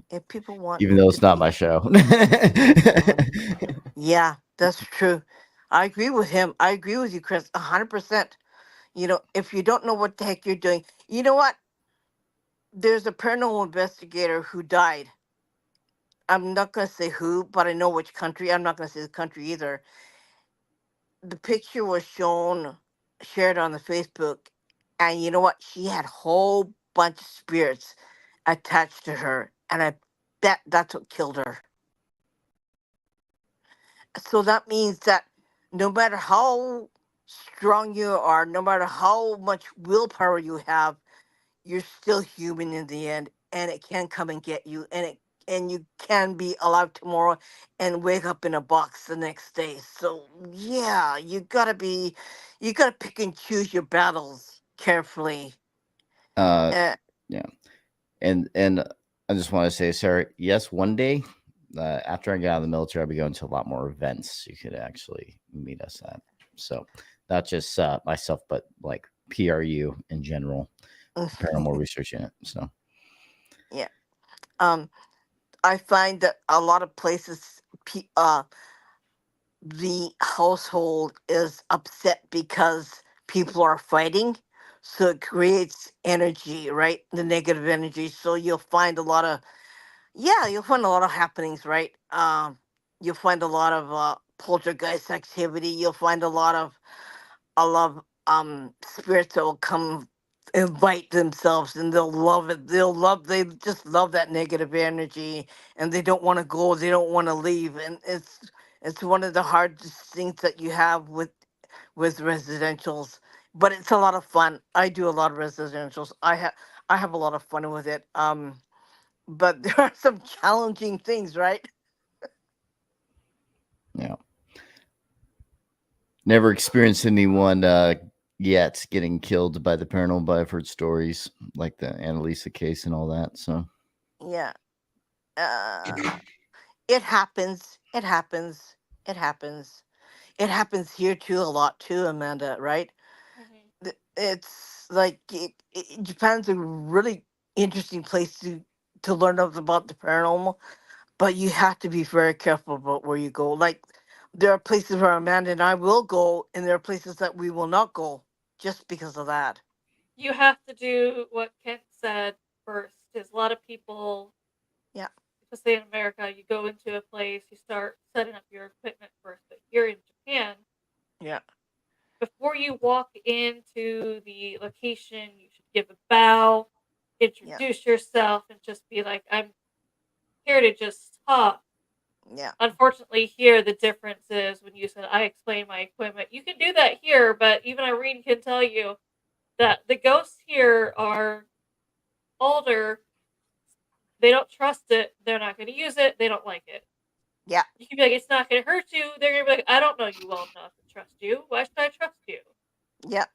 [SPEAKER 3] If people want
[SPEAKER 2] even though
[SPEAKER 3] to
[SPEAKER 2] it's not my
[SPEAKER 3] be.
[SPEAKER 2] show.
[SPEAKER 3] Mhm. Yeah, that's true. I agree with him. I agree with you, Chris, 100%. If you don't know what the heck you're doing, you know what? There's a paranormal investigator who died. I'm not going to say who, but I know which country. I'm not going to say the country either. the picture was shown, shared on the Facebook, and you know what? She had a whole bunch of spirits attached to her, and I bet that's what killed her. So that means that no matter how strong you are, no matter how much willpower you have, you're still human in the end, and it can come and get you, and you can be alive tomorrow and wake up in a box the next day. So yeah, you gotta pick and choose your battles carefully.
[SPEAKER 2] Uh,
[SPEAKER 3] uh,
[SPEAKER 2] yeah, and I just want to say, Sarah, yes, one day after I get out of the military, I'll be going to a lot more events. You could actually meet us at. So not just myself, but like PRU in general, the Paranormal Research Unit. So
[SPEAKER 3] yeah. um I find that a lot of places, the household is upset because people are fighting, so it creates energy, right? The negative energy. So you'll find a lot of, yeah, you'll find a lot of happenings, right? You'll find a lot of poltergeist activity. You'll find a lot of spirits that will come invite themselves, and they'll love it. They just love that negative energy, and they don't want to go, they don't want to leave. And it's one of the hardest things that you have with residentials, but it's a lot of fun. I do a lot of residentials. I have a lot of fun with it. But there are some challenging things, right?
[SPEAKER 2] yeah, never experienced anyone yet getting killed by the paranormal, but I've heard stories like the Annalisa case and all that. So
[SPEAKER 3] Yeah. uh it happens, it happens, it happens. It happens here too, a lot too, Amanda, right?
[SPEAKER 1] Mhm.
[SPEAKER 3] It's like Japan's a really interesting place to learn about the paranormal, but you have to be very careful about where you go. Like, there are places where Amanda and I will go, and there are places that we will not go just because of that.
[SPEAKER 1] You have to do what Kent said first. Is a lot of people,
[SPEAKER 3] Yeah,
[SPEAKER 1] to say in America, you go into a place, you start setting up your equipment first. But here in Japan,
[SPEAKER 3] yeah,
[SPEAKER 1] before you walk into the location, you should give a bow,
[SPEAKER 3] yeah,
[SPEAKER 1] introduce yourself, and just be like, I'm here to just talk.
[SPEAKER 3] yeah,
[SPEAKER 1] Unfortunately, here the difference is when you said, I explain my equipment. You can do that here, but even Irene can tell you that the ghosts here are older. They don't trust it. They're not going to use it. They don't like it.
[SPEAKER 3] yeah,
[SPEAKER 1] You can be like, it's not going to hurt you. They're going to be like, I don't know you well enough to trust you. Why should I trust you?
[SPEAKER 3] yeah.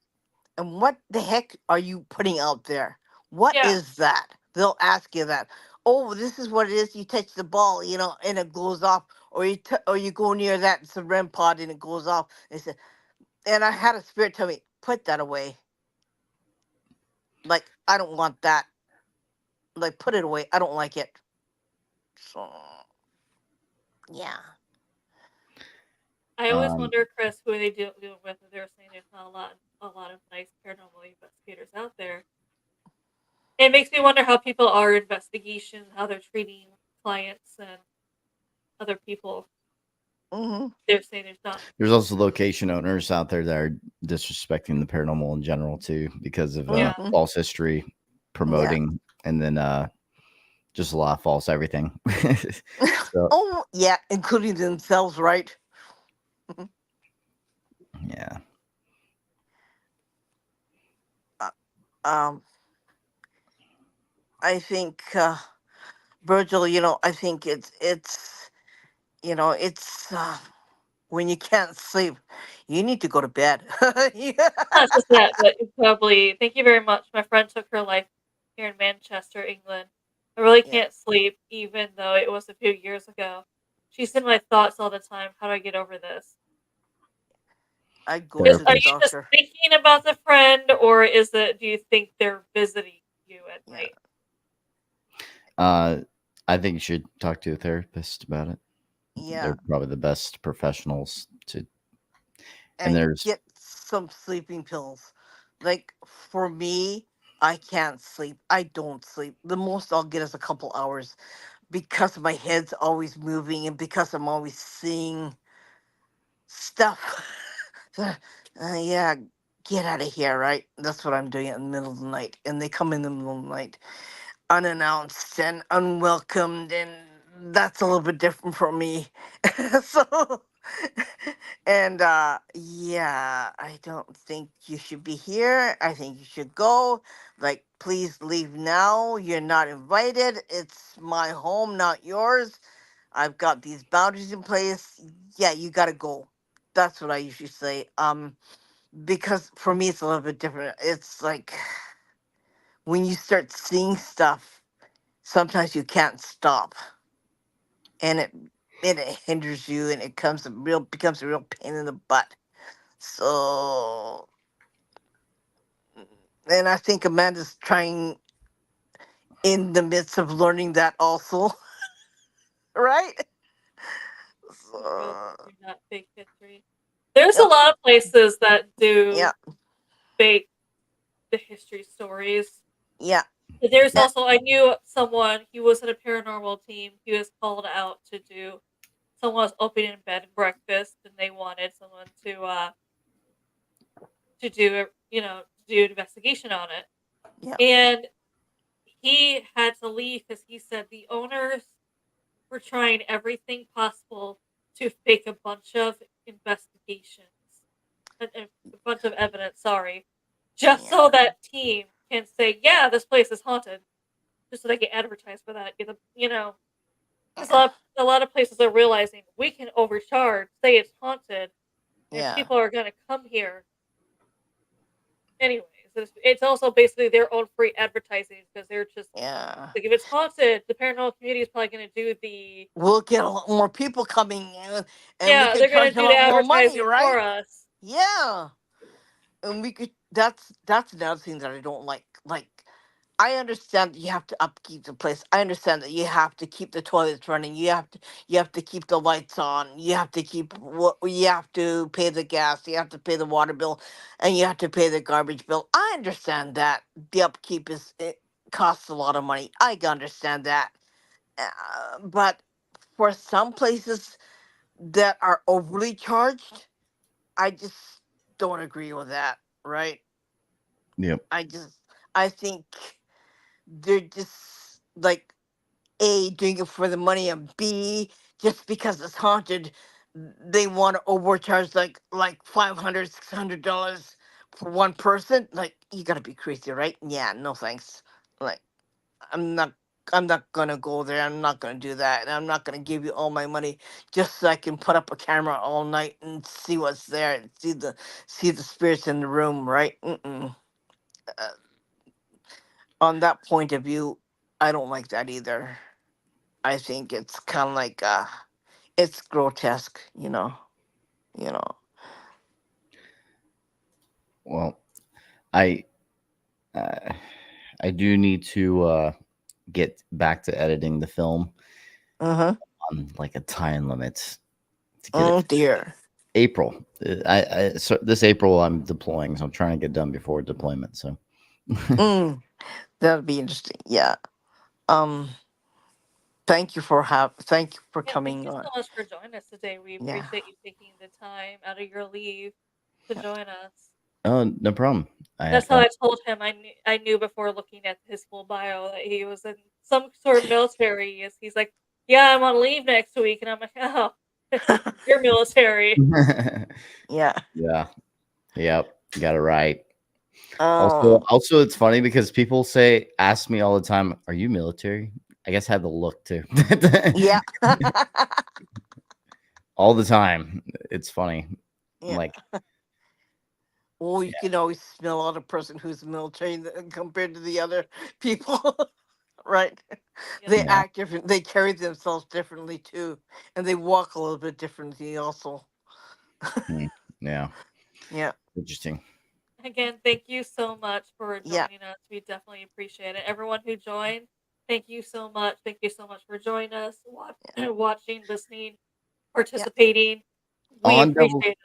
[SPEAKER 3] And what the heck are you putting out there? What
[SPEAKER 1] Yeah.
[SPEAKER 3] is that? They'll ask you that. Oh, this is what it is. You touch the ball, and it goes off, or or you go near that, it's a REM pod, and it goes off. They said, and I had a spirit tell me, put that away. Like, I don't want that. Like, put it away. I don't like it. So yeah,
[SPEAKER 1] I always
[SPEAKER 2] um,
[SPEAKER 1] wonder, Chris, who they deal with. They're saying there's not a lot of nice paranormal investigators out there. It makes me wonder how people are investigations, how they're treating clients and other people.
[SPEAKER 3] hmm,
[SPEAKER 1] They're saying there's not.
[SPEAKER 2] there's also location owners out there that are disrespecting the paranormal in general too because of
[SPEAKER 1] Yeah.
[SPEAKER 3] hmm,
[SPEAKER 2] false history
[SPEAKER 3] yeah.
[SPEAKER 2] promoting, and then just a lot of false everything. So
[SPEAKER 3] Oh yeah, including themselves, right?
[SPEAKER 2] yeah,
[SPEAKER 3] Uh, um, I think Virgil. I think it's when you can't sleep, you need to go to bed. Yeah.
[SPEAKER 1] Not just that, but it's probably thank you very much. My friend took her life here in Manchester, England. I really
[SPEAKER 3] Yeah,
[SPEAKER 1] can't sleep, even though it was a few years ago. She's in my thoughts all the time. How do I get over this?
[SPEAKER 3] I'd go
[SPEAKER 1] Is
[SPEAKER 3] to
[SPEAKER 1] are
[SPEAKER 3] the
[SPEAKER 2] therapy.
[SPEAKER 1] you just
[SPEAKER 3] doctor.
[SPEAKER 1] thinking about the friend, or is it? Do you think they're visiting you at
[SPEAKER 3] Yeah,
[SPEAKER 1] night?
[SPEAKER 2] Uh, I think you should talk to a therapist about it.
[SPEAKER 3] yeah,
[SPEAKER 2] They're probably the best professionals to. And
[SPEAKER 3] and
[SPEAKER 2] there's
[SPEAKER 3] get some sleeping pills. Like, for me, I can't sleep. I don't sleep. The most I'll get is a couple hours because my head's always moving, and because I'm always seeing stuff. Yeah, get out of here, right? That's what I'm doing in the middle of the night. And they come in the middle of the night unannounced and unwelcomed, and that's a little bit different for me. So, and yeah, I don't think you should be here. I think you should go. Like, please leave now. You're not invited. It's my home, not yours. I've got these boundaries in place. Yeah, you gotta go. That's what I usually say. Because for me it's a little bit different. It's like when you start seeing stuff, sometimes you can't stop, and it hinders you, and it becomes a real pain in the butt. So, and I think Amanda's trying in the midst of learning that also, right?
[SPEAKER 1] Real
[SPEAKER 3] So,
[SPEAKER 1] history, not fake history. There's a
[SPEAKER 3] yep,
[SPEAKER 1] lot of places that
[SPEAKER 3] yeah,
[SPEAKER 1] do fake the history stories.
[SPEAKER 3] yeah,
[SPEAKER 1] But there's
[SPEAKER 3] yeah,
[SPEAKER 1] also I knew someone, he was in a paranormal team, he was called out to do someone was opening a bed and breakfast and they wanted someone to do a to do an investigation on it.
[SPEAKER 3] yeah,
[SPEAKER 1] And he had to leave because he said the owners were trying everything possible to fake a bunch of investigations, a bunch of evidence, sorry, just so
[SPEAKER 3] yeah,
[SPEAKER 1] that team can say, yeah, this place is haunted, just so they get advertised for that. Because a lot of places are realizing we can overcharge, say it's haunted, and
[SPEAKER 3] yeah,
[SPEAKER 1] people are going to come here anyways. It's also basically their own free advertising because they're just
[SPEAKER 3] yeah.
[SPEAKER 1] like, if it's haunted, the paranormal community is probably going to do the
[SPEAKER 3] We'll get a lot more people coming in, and we
[SPEAKER 1] yeah,
[SPEAKER 3] could
[SPEAKER 1] they're going
[SPEAKER 3] charge
[SPEAKER 1] to
[SPEAKER 3] a
[SPEAKER 1] do the
[SPEAKER 3] lot more money,
[SPEAKER 1] advertising
[SPEAKER 3] right?
[SPEAKER 1] for us.
[SPEAKER 3] Yeah. And we could that's another thing that I don't like. Like, I understand that you have to upkeep the place. I understand that you have to keep the toilets running. You have to keep the lights on. You have to keep what you have to pay the gas, you have to pay the water bill, and you have to pay the garbage bill. I understand that the upkeep it costs a lot of money. I understand that. But for some places that are overly charged, I just don't agree with that, right?
[SPEAKER 2] Yep.
[SPEAKER 3] I just I think they're just like A, doing it for the money, and B, just because it's haunted, they want to overcharge like $500, $600 for one person. Like, you gotta be crazy, right? Yeah, no thanks. Like, I'm not I'm not gonna go there. I'm not gonna do that. And I'm not gonna give you all my money just so I can put up a camera all night and see what's there and see the spirits in the room, right? Mm-mm. Uh, on that point of view, I don't like that either. I think it's kind of like it's grotesque, you know.
[SPEAKER 2] Well, I uh, I do need to get back to editing the film
[SPEAKER 3] Uh-huh.
[SPEAKER 2] on like a time limit to get it
[SPEAKER 3] Oh dear.
[SPEAKER 2] April. So this April I'm deploying, so I'm trying to get done before deployment. So
[SPEAKER 3] Mm, that'd be interesting. Yeah. Um. Thank you for
[SPEAKER 1] Yeah, thank
[SPEAKER 3] coming
[SPEAKER 1] you
[SPEAKER 3] on.
[SPEAKER 1] so much for joining us today. We
[SPEAKER 3] Yeah.
[SPEAKER 1] appreciate you taking the time out of your leave to join us.
[SPEAKER 2] oh, no problem. I had
[SPEAKER 1] That's how
[SPEAKER 2] fun.
[SPEAKER 1] I told him. I knew before looking at his full bio that he was in some sort of military. He's like, yeah, I'm on leave next week, and I'm like, oh, you're military.
[SPEAKER 3] Yeah.
[SPEAKER 2] Yeah. Yep. Got it right. Also,
[SPEAKER 3] Oh.
[SPEAKER 2] also, it's funny because people ask me all the time, "Are you military?" I guess I have the look too.
[SPEAKER 3] Yeah.
[SPEAKER 2] all the time. It's funny. I'm
[SPEAKER 3] Yeah.
[SPEAKER 2] like,
[SPEAKER 3] Well, you
[SPEAKER 2] yeah,
[SPEAKER 3] can always smell out a person who's military compared to the other people, right?
[SPEAKER 1] Yep.
[SPEAKER 3] They
[SPEAKER 2] yeah,
[SPEAKER 3] act different. They carry themselves differently too, and they walk a little bit differently also.
[SPEAKER 2] hmm, yeah.
[SPEAKER 3] Yeah.
[SPEAKER 2] Interesting.
[SPEAKER 1] Again, thank you so much for
[SPEAKER 3] Yeah.
[SPEAKER 1] joining us. We definitely appreciate it. Everyone who joined, thank you so much. Thank you so much for joining us, watching, listening,
[SPEAKER 3] Yeah.
[SPEAKER 1] participating. We
[SPEAKER 2] On Devil
[SPEAKER 1] appreciate it.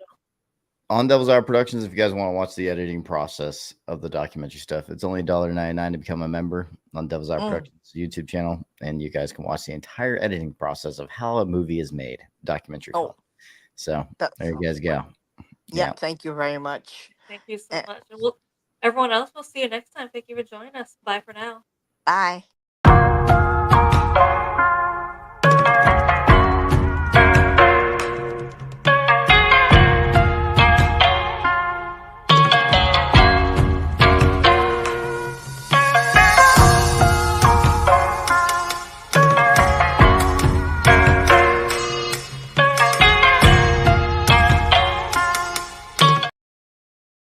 [SPEAKER 2] on Devil's Hour Productions, if you guys want to watch the editing process of the documentary stuff, it's only $1.99 to become a member on Devil's Hour
[SPEAKER 3] Mm.
[SPEAKER 2] Productions YouTube channel, and you guys can watch the entire editing process of how a movie is made, documentary film.
[SPEAKER 3] Oh,
[SPEAKER 2] So
[SPEAKER 3] that
[SPEAKER 2] there you
[SPEAKER 3] sounds
[SPEAKER 2] guys
[SPEAKER 3] great.
[SPEAKER 2] go. Yeah.
[SPEAKER 3] Yep. Thank you very much.
[SPEAKER 1] Thank you so
[SPEAKER 3] Uh,
[SPEAKER 1] much. And everyone else, we'll see you next time. Thank you for joining us. Bye for now.
[SPEAKER 3] Bye.